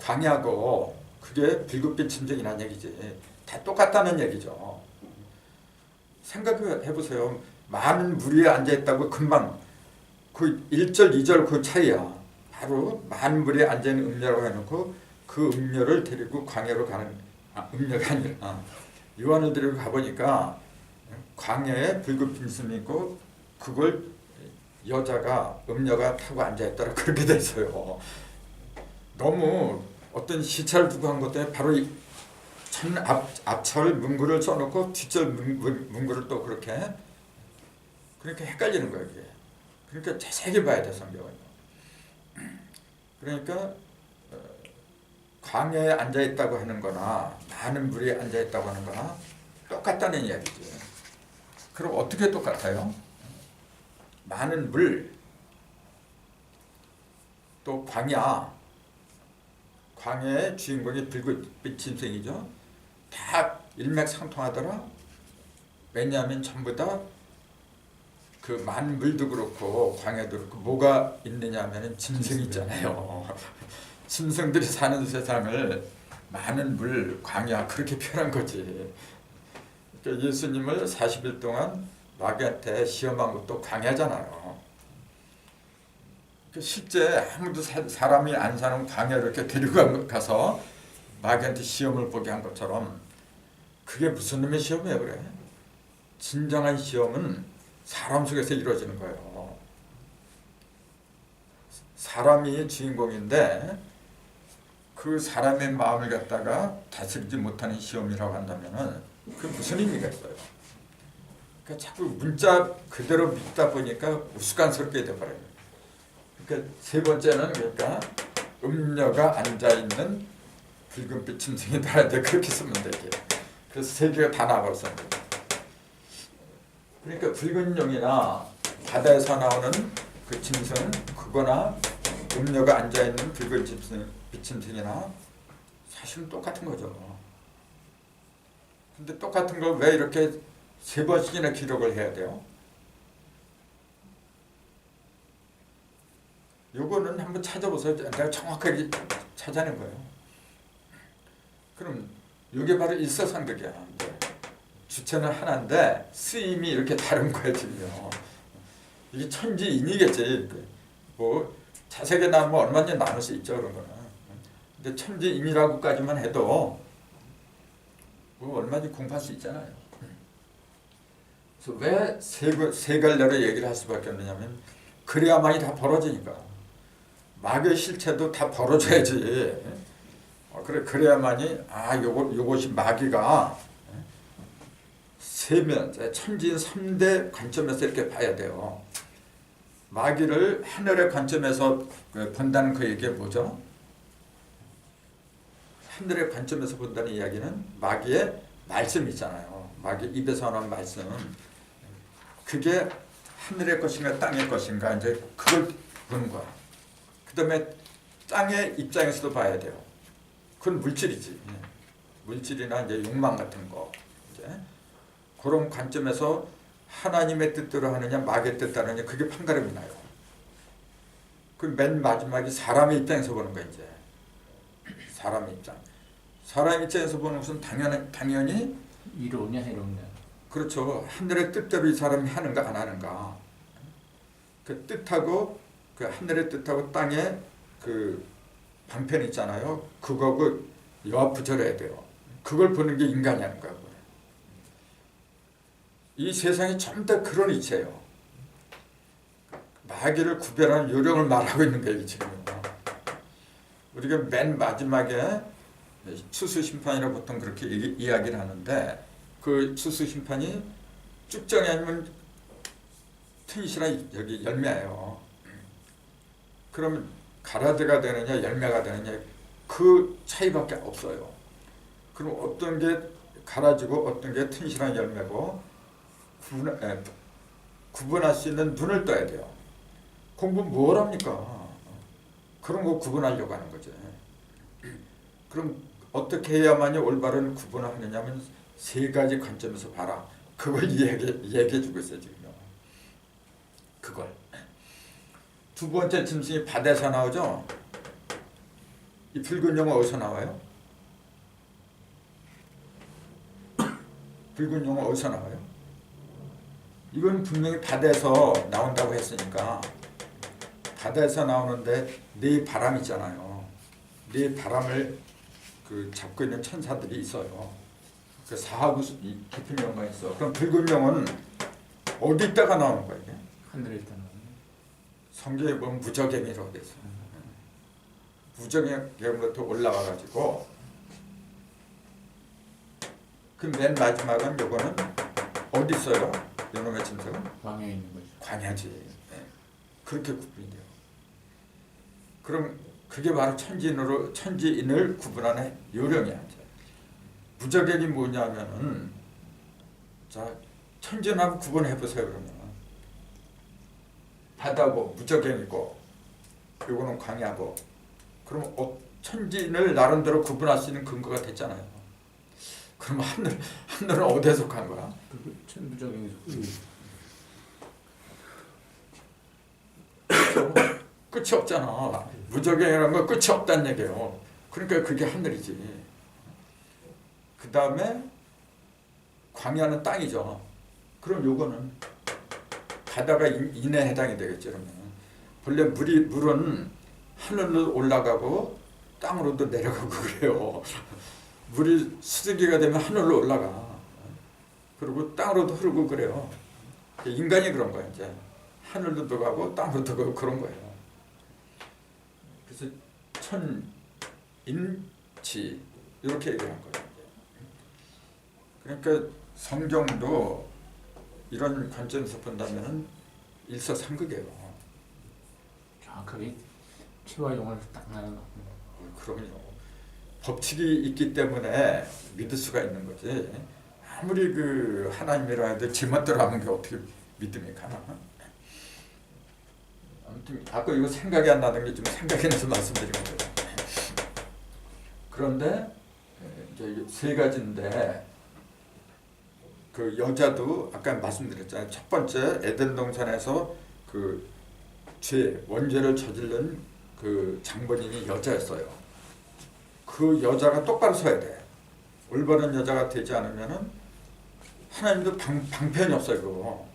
광야고 그게 붉은빛 짐승이라는 얘기지. 다 똑같다는 얘기죠. 생각해 보세요. 많은 물 위에 앉아 있다고 금방 그 1절, 2절 그 차이야. 바로 많은 물에 앉아 있는 음녀라고 해놓고 그 음녀를 데리고 광야로 가는 음녀가 아니라 요한을 데리고 가보니까 광야에 붉은빛 짐승이 있고 그걸 여자가 음녀가 타고 앉아 있더라. 그렇게 됐어요. 너무 어떤 시차를 두고 한 것 때문에 바로 앞철 문구를 써놓고 뒷절 문구를 또 그렇게 헷갈리는 거예요. 이게. 그러니까 자세히 봐야 돼 성경은. 그러니까 광야에 앉아 있다고 하는 거나 많은 물에 앉아 있다고 하는 거나 똑같다는 이야기지. 그럼 어떻게 똑같아요? 많은 물, 또 광야의 주인공이 붉은빛 짐승이죠. 다 일맥상통하더라. 왜냐하면 전부 다 그 많은 물도 그렇고 광야도 그렇고 뭐가 있느냐 하면 짐승이 있잖아요. 짐승들이 사는 세상을 많은 물, 광야 그렇게 표현한 거지. 그러니까 예수님을 40일 동안 마귀한테 시험한 것도 광야잖아요. 실제 아무도 사람이 안 사는 광야로 이렇게 데리고 가서 마귀한테 시험을 보게 한 것처럼 그게 무슨 놈의 시험이에요 그래? 진정한 시험은 사람 속에서 이루어지는 거예요. 사람이 주인공인데 그 사람의 마음을 갖다가 다스리지 못하는 시험이라고 한다면은 그 무슨 의미가 있어요? 그러니까 자꾸 문자 그대로 믿다 보니까 우스꽝스럽게 돼버려요. 그러니까 세 번째는 그러니까 음녀가 앉아 있는 붉은빛 짐승이다. 이제 그렇게 쓰면 되게. 그래서 세 개가 다 나와버렸어요. 그러니까 붉은 용이나 바다에서 나오는 그 짐승 그거나 음녀가 앉아 있는 붉은 짐승이나 사실은 똑같은 거죠. 근데 똑같은 걸 왜 이렇게 세 번씩이나 기록을 해야 돼요? 요거는 한번 찾아보세요. 내가 정확하게 찾아낸 거예요. 그럼 이게 바로 일사상득이야. 주체는 하나인데 쓰임이 이렇게 다른 거야 지금요. 이게 천지인이겠지. 뭐 자세하게 나면 뭐 얼마나 나눌 수 있죠 그런 거는. 근데 천지인이라고까지만 해도 뭐 얼마든지 공부할 수 있잖아요. 그래서 왜 세 갈래로 얘기를 할 수밖에 없느냐면 그래야만이 다 벌어지니까. 마귀의 실체도 다 벌어져야지. 그래야만이 요것이 마귀가 세면 천지인 3대 관점에서 이렇게 봐야 돼요. 마귀를 하늘의 관점에서 본다는 그 얘기가 뭐죠? 하늘의 관점에서 본다는 이야기는 마귀의 말씀 있잖아요. 마귀 입에서 나오는 말씀. 그게 하늘의 것인가 땅의 것인가 이제 그걸 보는 거야. 그다음에 땅의 입장에서도 봐야 돼요. 그건 물질이지. 물질이나 이제 욕망 같은 거. 이제 그런 관점에서 하나님의 뜻대로 하느냐 마귀의 뜻대로 하느냐 그게 판가름이 나요. 그 맨 마지막이 사람의 입장에서 보는 거야 이제. 사람의 입장. 사람 입장에서 보는 것은 당연히 이로우냐 해로우냐. 그렇죠. 하늘의 뜻대로 이 사람이 하는가 안 하는가. 그 뜻하고 그 하늘의 뜻하고 땅의 그 방편 있잖아요. 그거하고 여합부절해야 돼요. 그걸 보는 게 인간이 하는 거야. 이 세상이 전부 다 그런 이치예요. 마귀를 구별하는 요령을 말하고 있는 거예요. 지금 우리가 맨 마지막에 추수심판이라 보통 그렇게 이야기를 하는데 그 추수심판이 쭉정이 아니면 튼실한 여기 열매예요. 그러면 가라지가 되느냐 열매가 되느냐 그 차이밖에 없어요. 그럼 어떤 게 가라지고 어떤 게 튼실한 열매고 구분할 수 있는 눈을 떠야 돼요. 공부 뭘 합니까? 그런 거 구분하려고 하는 거죠. 그럼 어떻게 해야만이 올바른 구분을 하느냐면 세 가지 관점에서 봐라. 그걸 얘기해 주고 있어요 지금요. 그걸 두 번째 짐승이 바다에서 나오죠. 이 붉은 용은 어디서 나와요? 붉은 용은 어디서 나와요? 이건 분명히 바다에서 나온다고 했으니까 바다에서 나오는데 네 바람 있잖아요. 네 바람을 그 잡고 있는 천사들이 있어요. 그 사하고 깊은 영가 있어. 그럼 붉은 용은 어디 있다가 나오는 거야 이게? 하늘에 있다는 성경에 보면 무저갱이라고 돼 있어. 무저갱으로부터 올라와가지고 그 맨 마지막은 요거는 어디 있어요? 요놈의 짐승은 광야에 있는 거죠. 광야지. 네. 그렇게 구분이 돼요. 그럼 그게 바로 천지인을 구분하는 요령이야. 무저갱이 뭐냐면은 자 천지인하고 구분해 보세요. 그러면 바다고 무저갱이고 요거는 광야고 그럼 천지인을 나름대로 구분할 수 있는 근거가 됐잖아요. 그럼 하늘은 어디에 속한 거야? 그 천부적인 끝이 없잖아. 무저갱이라는 건 끝이 없다는 얘기예요. 그러니까 그게 하늘이지. 그 다음에 광야는 땅이죠. 그럼 요거는 바다가 인에 해당이 되겠죠. 그러면 본래 물은 하늘로 올라가고 땅으로도 내려가고 그래요. 물이 수증기가 되면 하늘로 올라가. 그리고 땅으로도 흐르고 그래요. 인간이 그런 거야 이제. 하늘로도 가고 땅으로도 가고 그런 거예요. 그래서 천인치 이렇게 얘기한 거예요. 그러니까 성경도 이런 관점에서 본다면은 일서삼극이에요. 정확하게 치와 용을 딱 나눠. 그럼요. 법칙이 있기 때문에 믿을 수가 있는 거지. 아무리 그 하나님이라 해도 제 멋대로 하는 게 어떻게 믿음이 가나? 아무튼 아까 이거 생각이 안 나는 게 좀 생각이 나서 말씀드린 거예요. 그런데 이제 세 가지인데 그 여자도 아까 말씀드렸잖아요. 첫 번째 에덴 동산에서 그 원죄를 저지른 그 장본인이 여자였어요. 그 여자가 똑바로 서야 돼. 올바른 여자가 되지 않으면은 하나님도 방편이 없어요. 그거.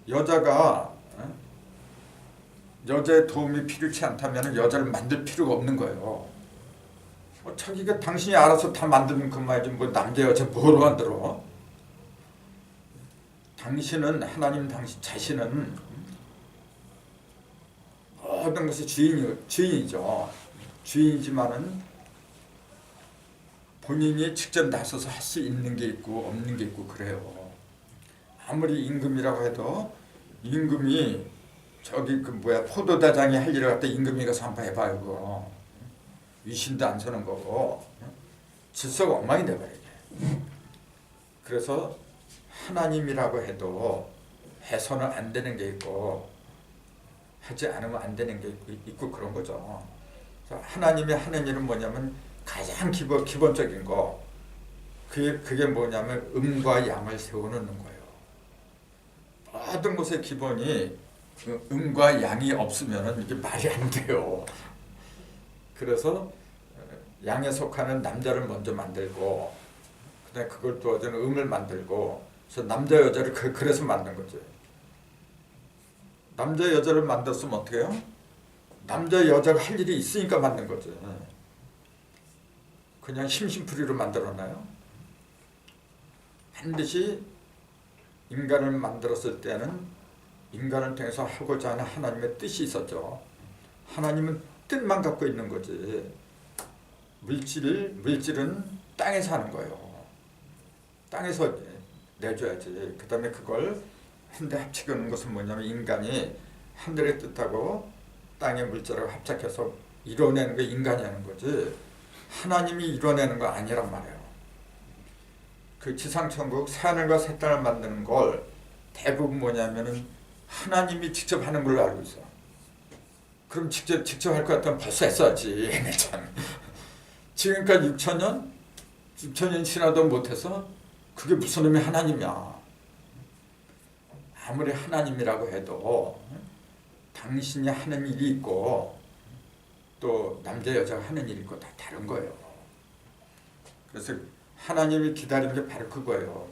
여자가 여자의 도움이 필요치 않다면 여자를 만들 필요가 없는 거예요. 자기가 당신이 알아서 다 만들면 그만이지 뭐 남자 여자 뭐로 만들어? 당신은 하나님 당신 자신은 모든 것의 주인이죠. 주인이지만은 본인이 직접 나서서 할 수 있는 게 있고 없는 게 있고 그래요. 아무리 임금이라고 해도 임금이 저기 그 포도대장이 할 일을 갖다 임금이 가서 한번 해봐요. 그거. 위신도 안 서는 거고 질서가 엉망이 돼버려 이게. 그래서 하나님이라고 해도 해서는 안 되는 게 있고 하지 않으면 안 되는 게 있고 그런 거죠. 하나님이 하는 일은 뭐냐면 가장 기본적인 거 그게 뭐냐면 음과 양을 세워놓는 거예요. 모든 것의 기본이 음과 양이 없으면 이게 말이 안 돼요. 그래서 양에 속하는 남자를 먼저 만들고 그다음에 그걸 도와주는 음을 만들고 그래서 남자 여자를 그래서 만든 거죠. 남자 여자를 만들었으면 어떻게 해요? 남자 여자가 할 일이 있으니까 만든 거죠. 그냥 심심풀이로 만들었나요? 반드시 인간을 만들었을 때는 인간을 통해서 하고자 하는 하나님의 뜻이 있었죠. 하나님은 뜻만 갖고 있는 거지. 물질은 땅에 사는 거예요. 땅에서 내줘야지. 그 다음에 그걸 한데 합치는 것은 뭐냐면 인간이 하늘의 뜻하고 땅의 물질하고 합작해서 이뤄내는 게 인간이 하는 거지 하나님이 이뤄내는 거 아니란 말이에요. 그 지상천국 새하늘과 새 땅을 만드는 걸 대부분 뭐냐면은 하나님이 직접 하는 걸로 알고 있어. 그럼 직접 할 것 같으면 벌써 했어야지. 참. 지금까지 6천년 지나도 못해서 그게 무슨 의미 하나님이야. 아무리 하나님이라고 해도 당신이 하는 일이 있고 또 남자 여자가 하는 일이 있고 다 다른 거예요. 그래서 하나님이 기다리는 게 바로 그거예요.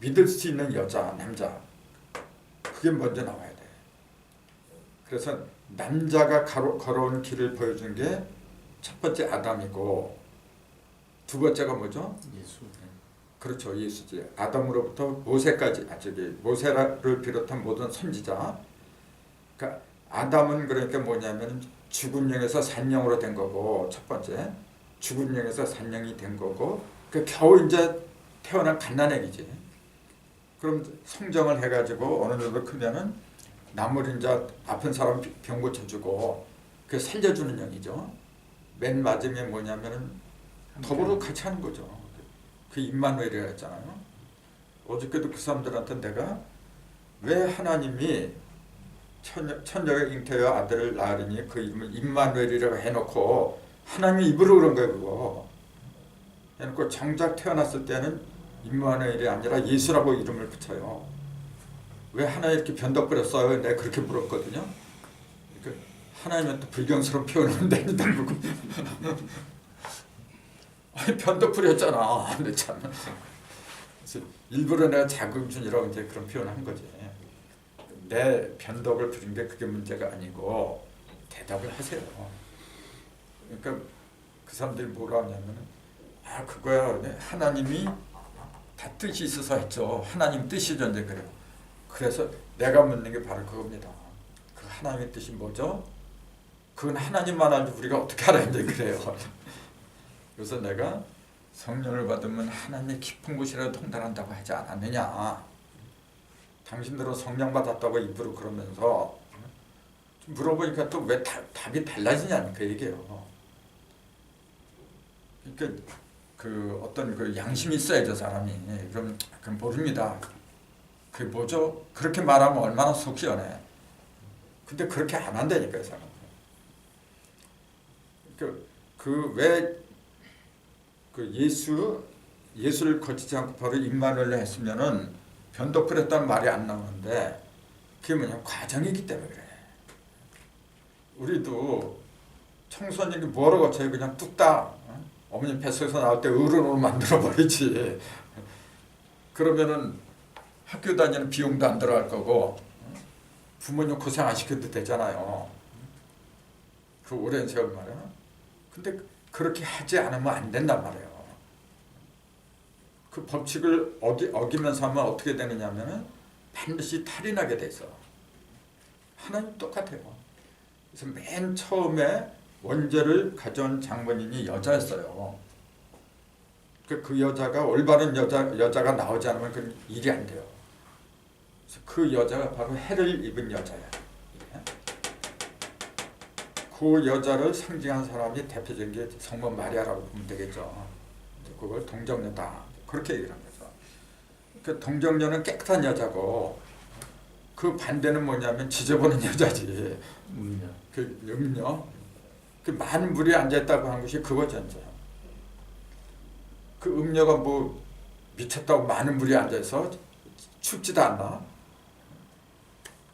믿을 수 있는 여자, 남자 그게 먼저 나와야 돼. 그래서 남자가 걸어온 길을 보여준 게 첫 번째 아담이고 두 번째가 뭐죠? 예수. 그렇죠. 예수지. 아담으로부터 모세까지 모세를 비롯한 모든 선지자. 그러니까 아담은 그러니까 뭐냐면 죽은 영에서 산 영으로 된 거고 첫 번째 죽은 영에서 산 영이 된 거고 그 겨우 이제 태어난 갓난아기지. 그럼 성정을 해가지고 어느 정도 크면은 남을 이제 아픈 사람 병 고쳐주고 그 살려주는 영이죠. 맨 마지막에 뭐냐면은 더불어 같이 하는 거죠. 그 임마누엘이라 했잖아요. 어저께도 그 사람들한테 내가 왜 하나님이 천녀가 잉태여 아들을 낳으니 그 이름을 임마누엘이라고 해놓고 하나님이 입으로 그런 거예요. 그거 해놓고 정작 태어났을 때는 임마누엘이 아니라 예수라고 이름을 붙여요. 왜 하나님 이렇게 변덕거렸어요? 내가 그렇게 물었거든요. 그러니까 하나님한테 불경스러운 표현을 한다니 나보고 아니 변덕 부렸잖아. 근데 참 그래서 일부러 내가 자금준이라고 이제 그런 표현을 한 거지. 내 변덕을 부린 게 그게 문제가 아니고 대답을 하세요. 그러니까 그 사람들이 뭐라 하냐면 그거야 하나님이 다 뜻이 있어서 했죠. 하나님 뜻이죠. 이제 그래요. 그래서 내가 묻는 게 바로 그겁니다. 그 하나님의 뜻이 뭐죠? 그건 하나님만 알지 우리가 어떻게 알아야 이제 그래요. 그래서 내가 성령을 받으면 하나님의 깊은 곳이라도 통달한다고 하지 않았느냐. 당신들은 성령 받았다고 입으로 그러면서 물어보니까 또 왜 답이 달라지냐는 그 얘기예요. 그러니까 그 어떤 그 양심이 있어야죠 사람이. 그럼 모릅니다. 그게 뭐죠? 그렇게 말하면 얼마나 속 시원해. 근데 그렇게 안 한다니까요 사람. 예수를 거치지 않고 바로 임마누엘을 했으면은 변덕 부렸다는 말이 안 나오는데 그게 뭐냐면 과정이기 때문에 그래. 우리도 청소년이 뭐하러 거쳐요? 그냥 뚝딱 어머니 뱃속에서 나올 때 어른으로 만들어 버리지. 그러면은 학교 다니는 비용도 안 들어갈 거고 부모님 고생 안 시켜도 되잖아요. 그 오랜 세월 말이야. 근데 그렇게 하지 않으면 안 된단 말이에요. 그 법칙을 어기면서 하면 어떻게 되느냐면은 반드시 탈이 나게 돼 있어. 하나님 똑같아요. 그래서 맨 처음에 원죄를 가져온 장본인이 여자였어요. 그 여자가 올바른 여자가 나오지 않으면 그 일이 안 돼요. 그래서 그 여자가 바로 해를 입은 여자야. 그 여자를 상징한 사람이 대표적인 게 성모 마리아라고 보면 되겠죠. 그걸 동정녀다. 그렇게 얘기를 한 거죠. 그 동정녀는 깨끗한 여자고 그 반대는 뭐냐면 지저분한 여자지. 그 음녀. 그 많은 물이 앉아있다고 한 것이 그거죠. 그 음녀가 뭐 미쳤다고 많은 물이 앉아서 춥지도 않나?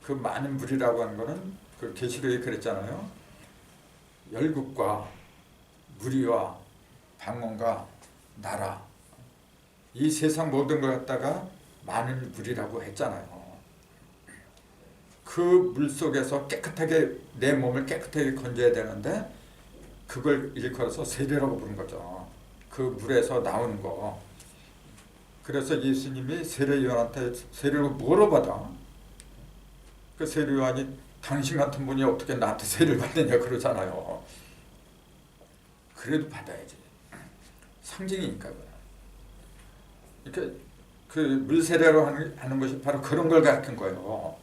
그 많은 물이라고 하는 거는 그 계시록에 그랬잖아요. 열국과 무리와 방언과 나라 이 세상 모든 걸 갖다가 많은 물이라고 했잖아요. 그 물 속에서 깨끗하게 내 몸을 깨끗하게 건져야 되는데 그걸 일컬어서 세례라고 부른 거죠. 그 물에서 나오는 거. 그래서 예수님이 세례요한한테 세례를 물어봐다. 그 세례요한이 당신 같은 분이 어떻게 나한테 세례를 받느냐 그러잖아요. 그래도 받아야지. 상징이니까. 이렇게 그 물세례로 하는 것이 바로 그런 걸 가르친 거예요.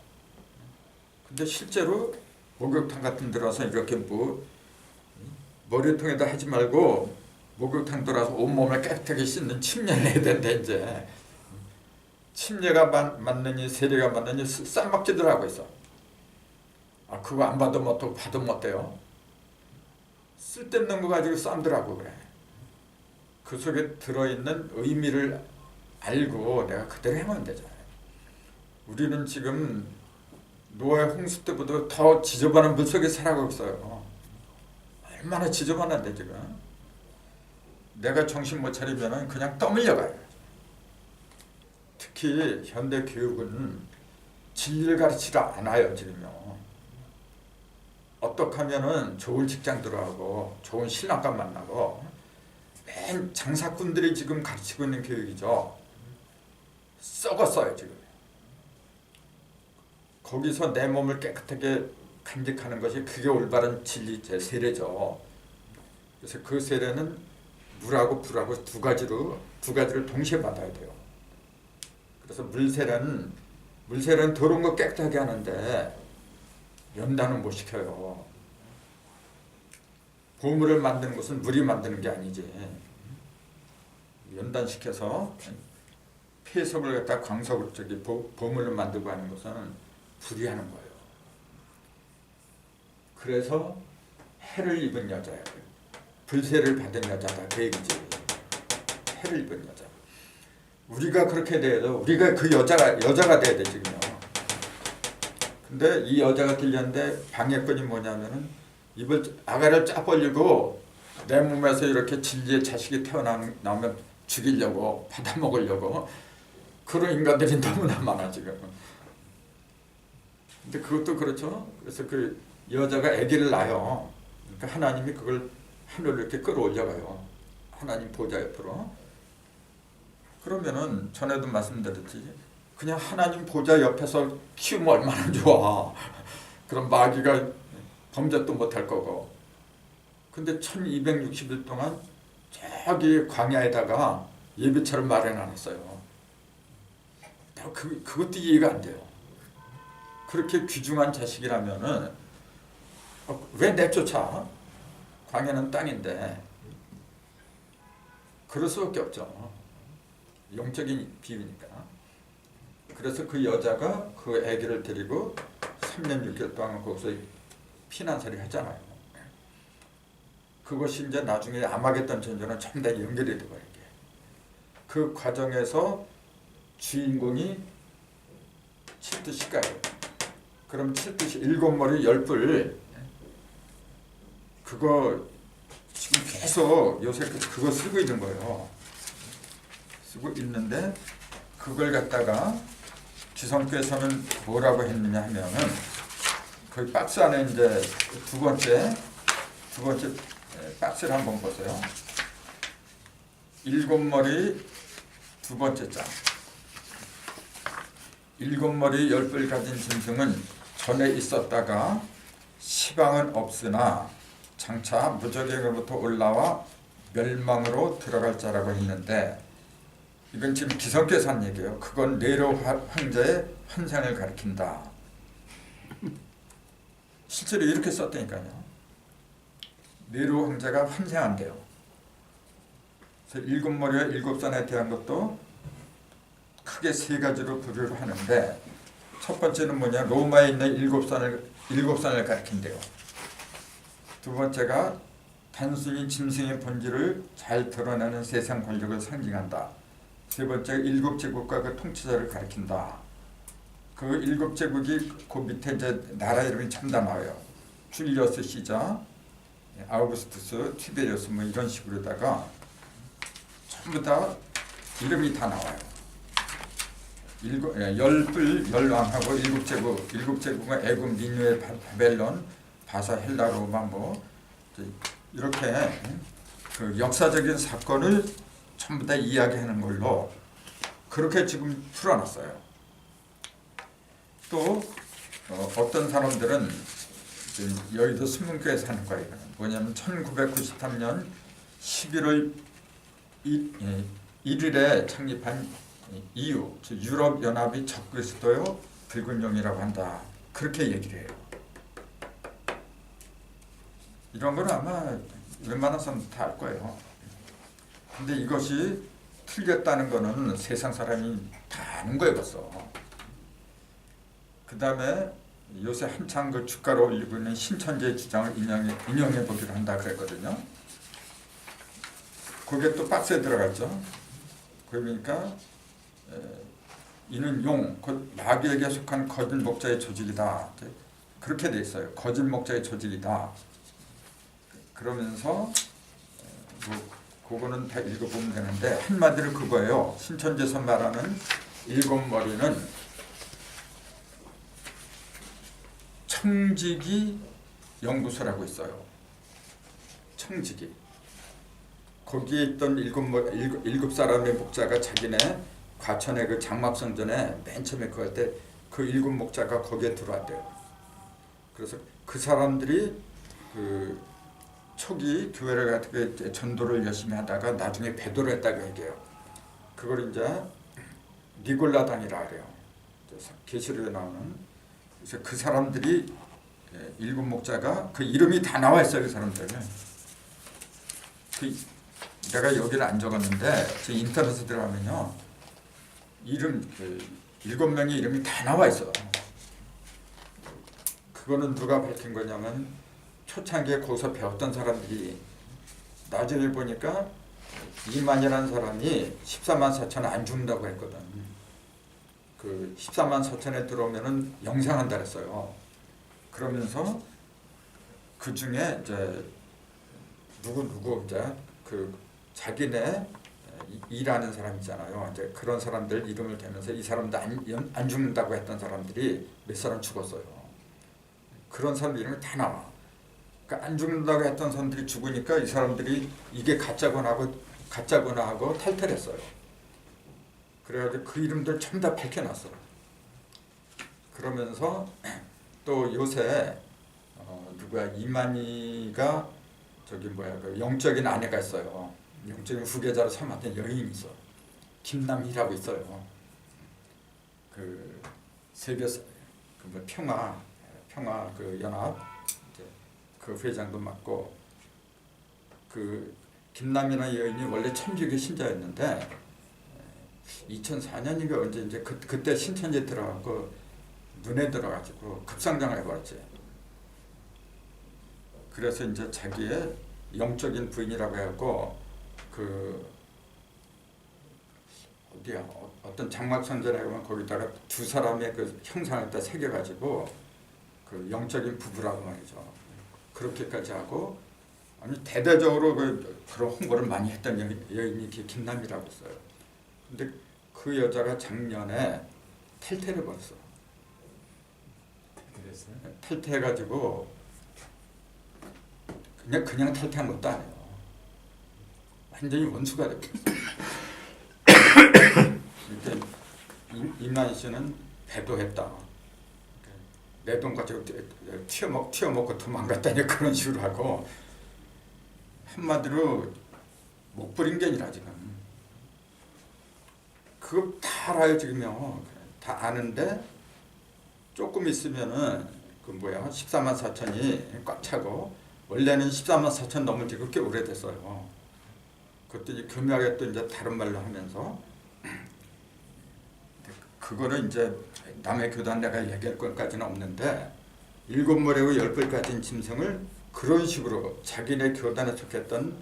근데 실제로 목욕탕 같은 데 들어서 이렇게 뭐 머리통에다 하지 말고 목욕탕 들어서 온몸을 깨끗하게 씻는 침례를 해야 된대. 이제 침례가 맞느니 세례가 맞느니 쌈박질들 하고 있어. 아, 그거 안 받으면 어떻고 받으면 어때요? 쓸데없는 거 가지고 쌈들하고 그래. 그 속에 들어있는 의미를 알고 내가 그대로 하면 되잖아요. 우리는 지금 노아의 홍수 때보다 더 지저분한 물 속에 살아가고 있어요. 얼마나 지저분한데 지금. 내가 정신 못 차리면 그냥 떠밀려가요. 특히 현대 교육은 진리를 가르치지 않아요 지금요. 어떻게 하면은 좋은 직장 들어가고 좋은 신랑감 만나고 맨 장사꾼들이 지금 가르치고 있는 교육이죠. 썩었어요 지금. 거기서 내 몸을 깨끗하게 간직하는 것이 그게 올바른 진리 세례죠. 그래서 그 세례는 물하고 불하고 두 가지를 동시에 받아야 돼요. 그래서 물세례는 더러운 거 깨끗하게 하는데 연단은 못 시켜요. 보물을 만드는 것은 물이 만드는 게 아니지. 연단시켜서 폐석을 갖다 광석을 보물을 만들고 하는 것은 불이 하는 거예요. 그래서 해를 입은 여자예요. 불세를 받은 여자다 그 얘기지. 해를 입은 여자. 우리가 그렇게 돼야 우리가 그 여자가 돼야 돼 지금요. 근데 이 여자가 들렸는데 방해꾼이 뭐냐면은 입을 아가를 쫙 벌리고 내 몸에서 이렇게 진리의 자식이 태어나면 죽이려고 받아먹으려고 그런 인간들이 너무나 많아 지금. 근데 그것도 그렇죠. 그래서 그 여자가 아기를 낳아요. 그러니까 하나님이 그걸 하늘로 이렇게 끌어올려가요. 하나님 보좌 옆으로. 그러면은 전에도 말씀드렸지. 그냥 하나님 보좌 옆에서 키우면 얼마나 좋아. 그럼 마귀가 범죄도 못할 거고. 근데 1260일 동안 저기 광야에다가 예배처럼 마련해놨어요. 그것도 이해가 안 돼요. 그렇게 귀중한 자식이라면은 왜 내쫓아? 광야는 땅인데. 그럴 수밖에 없죠. 영적인 비유니까. 그래서 그 여자가 그 아기를 데리고 3년 6개월 동안 거기서 피난살이 하잖아요. 그것이 이제 나중에 아마겟돈 전쟁은 전부 다 연결이 되버린 게. 그 과정에서 주인공이 7두시가예요. 그럼 7두시 7머리 10뿔 그거 지금 계속 요새 그거 쓰고 있는 거예요. 쓰고 있는데 그걸 갖다가 지성교에서는 뭐라고 했느냐 하면은 그 박스 안에 이제 두 번째 박스를 한번 보세요. 7머리 두 번째 장. 7머리 10뿔 가진 짐승은 전에 있었다가 시방은 없으나 장차 무적에게로부터 올라와 멸망으로 들어갈 자라고 했는데 이건 지금 기성교에서 한 얘기예요. 그건 네로 황제의 환상을 가리킨다. 실제로 이렇게 썼다니까요. 네로 황제가 환생한대요. 그래서 7머리와 7산에 대한 것도 크게 세 가지로 분류를 하는데 첫 번째는 뭐냐? 로마에 있는 7산을 가리킨대요. 두 번째가 단순히 짐승의 본질을 잘 드러내는 세상 권력을 상징한다. 세 번째가 7제국과 그 통치자를 가리킨다. 그 7제국이 그 밑에 이제 나라 이름이 참 다 나와요. 줄리어스 시저, 아우구스투스, 티베리우스 뭐 이런 식으로다가 전부 다 이름이 다 나와요. 10뿔 열왕하고 7제국은 애굽, 니누에, 바벨론, 바사, 헬라, 로마 뭐 이렇게 그 역사적인 사건을 전부 다 이야기하는 걸로 그렇게 지금 풀어놨어요. 또 어떤 사람들은 여의도 순문교에 사는 거예요. 뭐냐면 1993년 11월 1일에 창립한 EU, 즉 유럽연합이 적그리스도요 불균형이라고 한다. 그렇게 얘기를 해요. 이런 건 아마 웬만한 사람 다 알 거예요. 근데 이것이 틀렸다는 거는 세상 사람이 다 아는 거예요 벌써. 그 다음에 요새 한창 그 주가를 올리고 있는 신천지의 주장을 인용해 보기로 한다 그랬거든요. 그게 또 박스에 들어갔죠. 그러니까 이는 곧 마귀에게 속한 거짓 목자의 조직이다. 그렇게 돼 있어요. 거짓 목자의 조직이다. 그러면서 그거는 다 읽어보면 되는데 한마디로 그거예요. 신천지에서 말하는 일곱 머리는 청지기 연구소라고 있어요. 청지기. 거기에 있던 일곱 사람의 목자가 자기네 과천의 그 장막성전에 맨 처음에 그할 때 그 일곱 목자가 거기에 들어왔대요. 그래서 그 사람들이 그 초기 교회를 갖다가 전도를 열심히 하다가 나중에 배도를 했다고 얘기해요. 그걸 이제 니골라당이라 그래요. 계시록에 나오는. 그래서 그 사람들이 일곱 목자가 그 이름이 다 나와 있어요. 그 사람들은. 내가 여기를 안 적었는데 저 인터넷에 들어가면요 이름 일곱 명의 이름이 다 나와 있어. 그거는 누가 밝힌 거냐면 초창기에 거기서 배웠던 사람들이 나중에 보니까 이만이라는 사람이 14만 4천 안 죽는다고 했거든. 그 14만 4천에 들어오면은 영생한다 그랬어요. 그러면서 그 중에 이제 누구 이제 그 자기네 일하는 사람 있잖아요. 이제 그런 사람들 이름을 대면서 이 사람도 안 죽는다고 했던 사람들이 몇 사람 죽었어요. 그런 사람들 이름이 다 나와. 그러니까 안 죽는다고 했던 사람들이 죽으니까 이 사람들이 이게 가짜구나 하고 탈퇴를 했어요. 그래가지고 그 이름들 전부 다 밝혀놨어요. 그러면서 또 요새 누구야 이만희가 그 영적인 아내가 있어요. 영적인 후계자로 삼았던 여인이 있어. 김남희라고 있어요. 그 세계 평화 그 연합 그 회장도 맡고 그 김남희라는 여인이 원래 천주교 신자였는데 2004년인가 언제 이제 그때 신천지에 들어가고 눈에 들어가지고 급상정을 해버렸지. 그래서 이제 자기의 영적인 부인이라고 해갖고 그 어디야 어떤 장막선전에 가면 거기다가 두 사람의 그 형상을 갖다 새겨가지고 그 영적인 부부라고 말이죠. 그렇게까지 하고 아니 대대적으로 그런 홍보를 많이 했던 여인이 김남희라고 있어요. 근데 그 여자가 작년에 탈퇴를 벌였어. 탈퇴해가지고 그냥 탈퇴한 것도 아니에요. 완전히 원수가 됐어요. 이때 이만희 씨는 배도했다. 내 돈 가지고 튀어먹고 도망갔다니 그런 식으로 하고 한마디로 못 부린 게 아니라 지금 그거 다 알아요 지금요. 다 아는데 조금 있으면은 그 14만 4천이 꽉 차고 원래는 14만 4천 넘은 지 그렇게 오래됐어요. 그것도 이제 교묘하게 또 이제 다른 말로 하면서 그거는 이제 남의 교단 내가 얘기할 것까지는 없는데 일곱 머리고 열 뿔 가진 짐승을 그런 식으로 자기네 교단에 속했던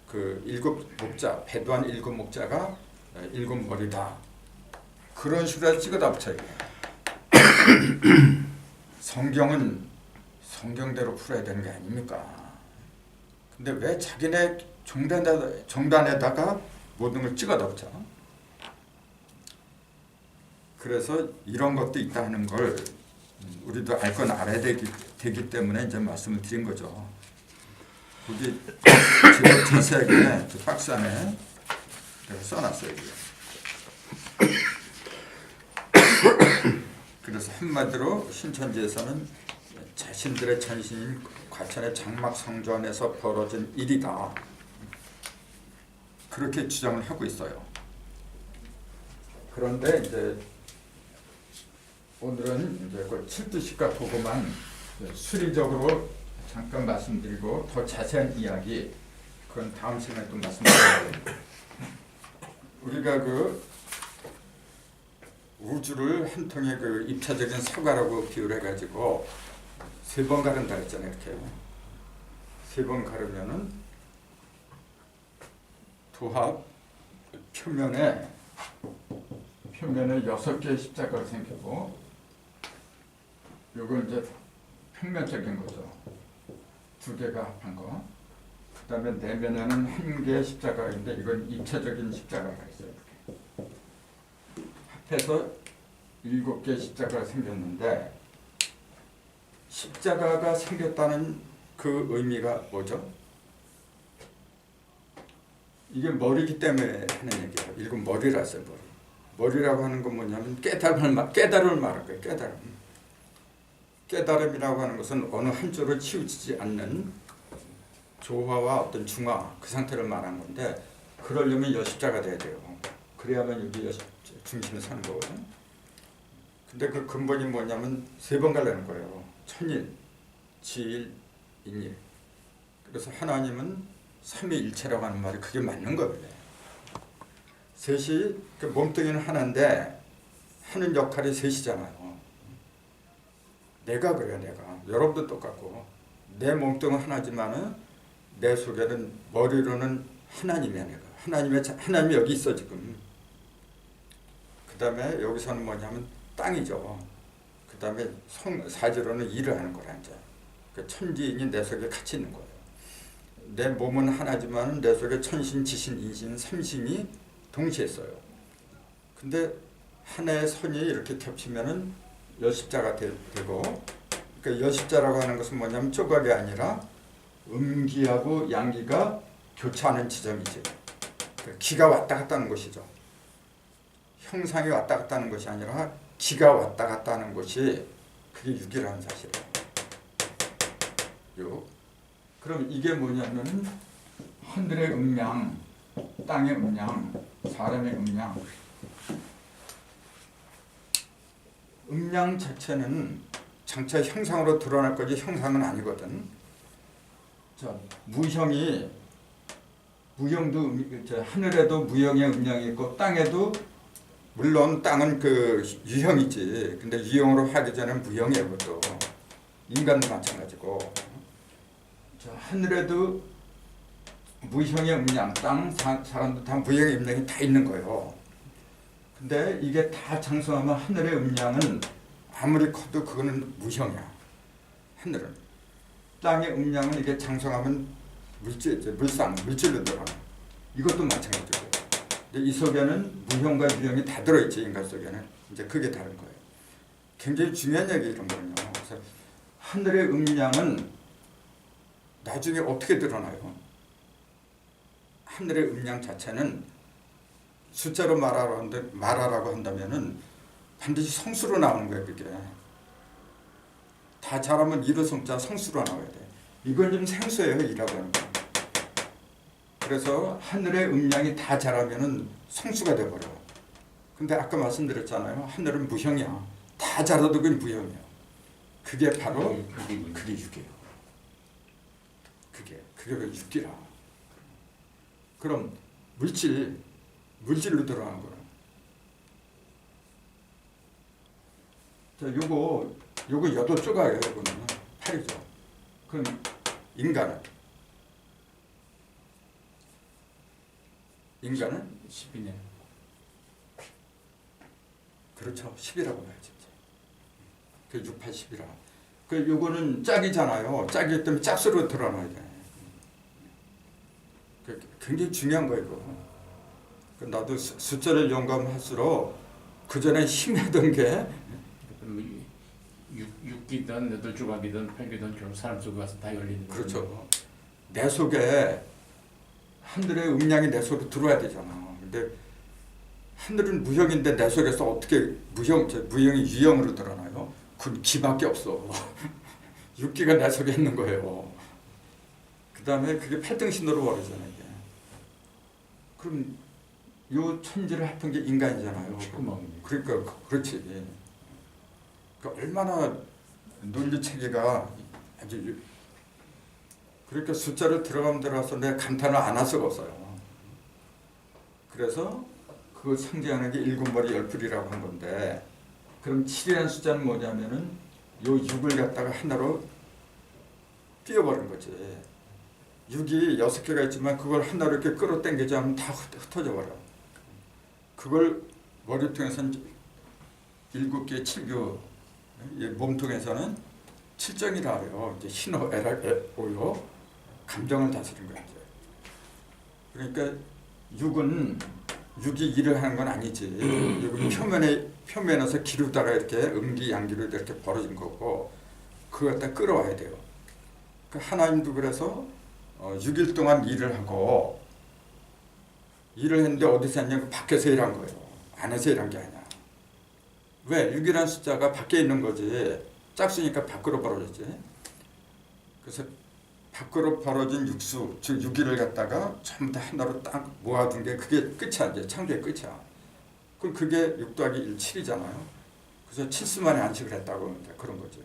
그 일곱 목자 배도한 일곱 목자가 일곱 머리다 그런 식으로 찍어다 붙여요. 성경은 성경대로 풀어야 되는 게 아닙니까? 근데 왜 자기네 정단에다가 모든 걸 찍어다 붙여? 그래서 이런 것도 있다 하는 걸 우리도 알 건 알아야 되기 때문에 이제 말씀을 드린 거죠. 거기 제가 자세하게 박스 안에 내가 써놨어요. 이게. 그래서 한마디로 신천지에서는 자신들의 전신인 과천의 장막 성조 안에서 벌어진 일이다. 그렇게 주장을 하고 있어요. 그런데 이제 오늘은 이제 그 칠두식가 보고만 수리적으로 잠깐 말씀드리고 더 자세한 이야기 그건 다음 시간에 또 말씀드릴게요. 우리가 그 우주를 한 통의 그 입체적인 사과라고 비유를 해가지고 3번 가른다 했잖아요. 이렇게 3번 가르면은 도합 표면에 6개의 십자가가 생기고 요건 이제 평면적인 거죠. 2개가 합한 거. 그 다음에 내면에는 1개의 십자가가 있는데 이건 입체적인 십자가가 있어요. 이렇게. 합해서 7개의 십자가가 생겼는데 십자가가 생겼다는 그 의미가 뭐죠? 이게 머리기 때문에 하는 얘기예요. 이건 머리라 써요. 머리라고 하는 건 뭐냐면 깨달음을 말할 거예요. 깨달음이라고 하는 것은 어느 한쪽으로 치우치지 않는 조화와 어떤 중화 그 상태를 말하는 건데 그러려면 여십자가 돼야 돼요. 그래야만 여기 중심에 사는 거거든요. 근데 그 근본이 뭐냐면 3번 가려는 거예요. 천일, 지일, 인일. 그래서 하나님은 삼위일체라고 하는 말이 그게 맞는 거예요. 셋이 그 몸뚱이는 하나인데 하는 역할이 셋이잖아요. 내가 그래요. 내가. 여러분도 똑같고 내 몸뚱은 하나지만은 내 속에는 머리로는 하나님이야. 내가. 하나님이 여기 있어 지금. 그 다음에 여기서는 뭐냐면 땅이죠. 그 다음에 사지로는 일을 하는 거라 이제. 그 천지인이 내 속에 같이 있는 거예요. 내 몸은 하나지만 내 속에 천신, 지신, 인신, 삼신이 동시에 있어요. 근데 하나의 선이 이렇게 겹치면은 여십자가 되고, 그러니까 여십자라고 하는 것은 뭐냐면 조각이 아니라 음기하고 양기가 교차하는 지점이지. 그러니까 기가 왔다 갔다 하는 것이죠. 형상이 왔다 갔다 하는 것이 아니라 기가 왔다 갔다 하는 것이 그게 육이라는 사실이에요. 그럼 이게 뭐냐면 하늘의 음양, 땅의 음양, 사람의 음양. 음양 자체는 장차 형상으로 드러날 거지 형상은 아니거든. 자, 무형도 하늘에도 무형의 음양이 있고 땅에도 물론 땅은 그 유형이지. 근데 유형으로 하기 전에는 무형이에요. 그것도 인간도 마찬가지고. 자, 하늘에도 무형의 음양, 땅 사람도 다 무형의 음양이 다 있는 거예요. 근데 이게 다 장성하면 하늘의 음양은 아무리 커도 그거는 무형이야. 하늘은. 땅의 음양은 이게 장성하면 물질로 들어가. 이것도 마찬가지고. 근데 이 속에는 무형과 유형이 다 들어있지. 인간 속에는. 이제 그게 다른 거예요. 굉장히 중요한 얘기 이런 거예요. 그래서 하늘의 음양은 나중에 어떻게 드러나요? 하늘의 음양 자체는 숫자로 말하라고 한다면은 반드시 성수로 나오는 거예요. 그게 다 잘하면 이루성자 성수로 나와야 돼. 이건 좀 생소해요. 이라고 하는 거. 그래서 하늘의 음양이 다 잘하면은 성수가 돼버려. 근데 아까 말씀드렸잖아요. 하늘은 무형이야. 다 잘해도 그건 무형이야. 그게 바로 그게 육이에요. 그게 왜 육이라. 그럼 물질로 들어가는 거야. 자, 요거 8조각이에요. 요거는 8이죠. 그럼 인간은 10이네. 그렇죠. 10이라고 봐야지. 그 6, 8, 10이라. 그 요거는 짝이잖아요. 짝이기 때문에 짝수로 드러나야 돼. 굉장히 중요한 거예요. 이거. 나도 숫자를 영감할수록 그 전에 힘내던 게 6기든 8조각이든 8기든 결국 사람 속에 와서 다 열리는 거예요. 그렇죠. 내 속에 하늘의 음양이 내 속으로 들어와야 되잖아. 근데 하늘은 무형인데 내 속에서 어떻게 무형이 유형으로 드러나요? 그건 기밖에 없어. 육기가 내 속에 있는 거예요. 그 다음에 그게 팔등신으로 버려잖아요. 이게. 그럼 요 천지를 합한 게 인간이잖아요. 구멍입니다. 그러니까 그렇지. 그러니까 얼마나 논리 체계가 아주 그러니까 숫자를 들어가서 내가 감탄을 안 할 수가 없어요. 그래서 그 상징하는 게 7머리 10풀이라고 한 건데 그럼 7이라는 숫자는 뭐냐면은 요 6을 갖다가 하나로 띄워버린 거지. 6이 6개가 있지만 그걸 하나로 이렇게 끌어당기자 하면 다 흩어져 버려. 그걸 머리통에서는 7개의 7교, 몸통에서는 7정이라 해요. 이제 신호, 오요, 감정을 다스린 거야. 그러니까 6이 일을 하는 건 아니지. 6은 표면에서 기르다가 이렇게 음기양기로 이렇게 벌어진 거고 그걸 갖다 끌어와야 돼요. 그 하나님도 그래서 6일 동안 일을 하고 일을 했는데 어디서 했냐면 밖에서 일한 거예요. 안에서 일한 게 아니야. 왜? 6이라는 숫자가 밖에 있는 거지. 짝수니까 밖으로 벌어졌지. 그래서 밖으로 벌어진 육수, 즉 6일을 갖다가 전부 다 하나로 딱 모아둔 게 그게 끝이야. 이제 창조의 끝이야. 그럼 그게 6 더하기 1, 7이잖아요. 그래서 7수만에 안식을 했다고 그런 거죠.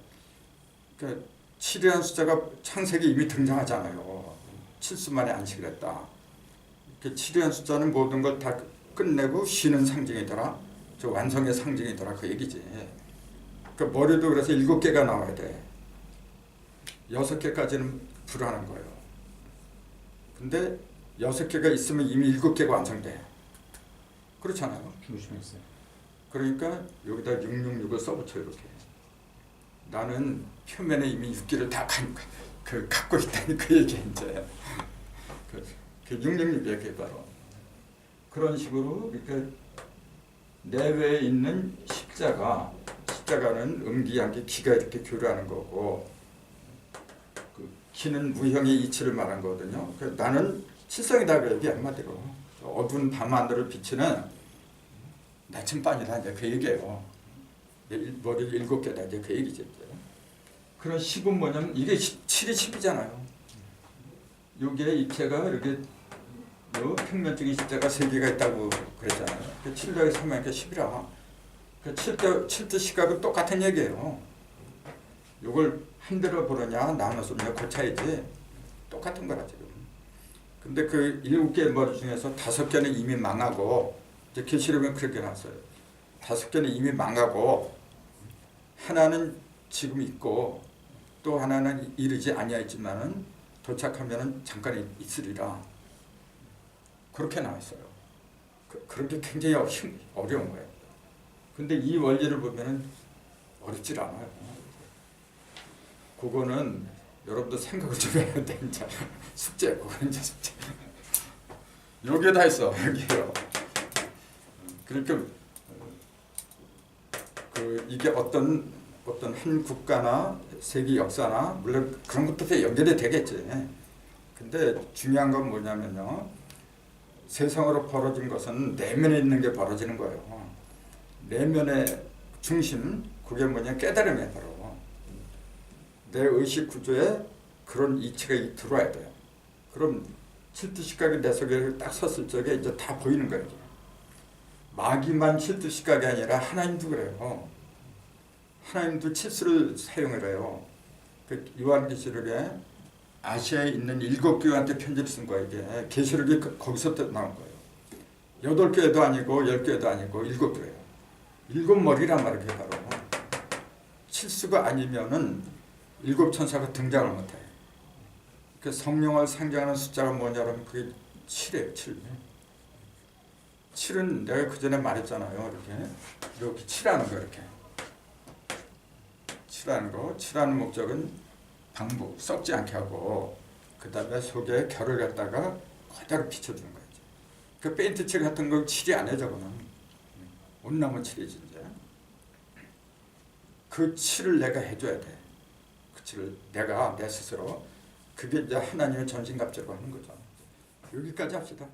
그러니까 7이라는 숫자가 창세기 이미 등장하잖아요. 7수만에 안식을 했다. 7이라는 숫자는 모든 걸 다 끝내고 쉬는 상징이더라. 저 완성의 상징이더라. 그 얘기지. 그러니까 머리도 그래서 7개가 나와야 돼. 6개까지는 불안한 거예요. 근데 6개가 있으면 이미 7개가 완성돼. 그렇잖아요. 중심에 있어요. 그러니까 여기다 666을 써붙여 이렇게. 나는 표면에 이미 6개를 다 갖고 있다니 그 얘기 이제. 그 666이야 그게 바로. 그런 식으로 이렇게 내외에 있는 십자가는 음기양기 기가 이렇게 교류하는 거고 그 기는 무형의 이치를 말한 거거든요. 나는 칠성이다 그 얘기 한마디로 어두운 밤하늘을 비치는 나침반이다 이제 그 얘기예요. 머리 7개다 이제 그 얘기죠. 이제. 그런 식은 뭐냐면 이게 7이 10이잖아요. 요게 입체가 이렇게 요 평면적인 십자가 3개가 있다고 그랬잖아요. 7 더하기 3이니까 10이라. 7도 시각은 똑같은 얘기예요. 요걸 한 대로 보느냐 나눠서 그 차이지 똑같은 거라 지금. 근데 그 7개의 머리 중에서 5개는 이미 망하고 이제 계시록은 그렇게 나왔어요. 5개는 이미 망하고 하나는 지금 있고 또 하나는 이르지 아니하였지만은 도착하면은 잠깐 있으리라. 그렇게 나왔어요. 그런 게 굉장히 어려운 거예요. 근데 이 원리를 보면은 어렵질 않아요. 그거는 여러분도 생각을 좀 해야 돼. 이제 숙제, 그거는 이제 숙제. 여기에 다 있어. 여기요. 그러니까 이게 어떤 한 국가나 세계 역사나 물론 그런 것도 연결이 되겠지. 근데 중요한 건 뭐냐면요. 세상으로 벌어진 것은 내면에 있는 게 벌어지는 거예요. 내면의 중심, 그게 뭐냐 깨달음이에요. 바로 내 의식 구조에 그런 이치가 들어와야 돼요. 그럼 칠두식각이 내 속에 딱 섰을 적에 이제 다 보이는 거예요. 마귀만 칠두식각이 아니라 하나님도 그래요. 하나님도 칠수를 사용을 해요. 그 요한계시록에 아시아에 있는 7교회한테 편지를 쓴 거예요. 이게 계시록이 거기서 나온 거예요. 8교회도 아니고 10교회도 아니고 7교회예요. 7머리란 말이에요. 바로 칠수가 아니면은 7천사가 등장을 못해요. 그 성령을 상징하는 숫자가 뭐냐면 그게 7이에요. 7. 7은 내가 그 전에 말했잖아요. 이렇게 칠하는 거 이렇게. 칠하는 거. 칠하는 목적은 방부, 썩지 않게 하고 그 다음에 속에 결을 갖다가 그대로 비춰주는 거죠. 그 페인트 칠 같은 거 칠이 안 해 저거는. 온나무 칠이지 이제. 그 칠을 내가 해줘야 돼. 그 칠을 내가 내 스스로. 그게 이제 하나님의 전신갑주로 하는 거죠. 여기까지 합시다.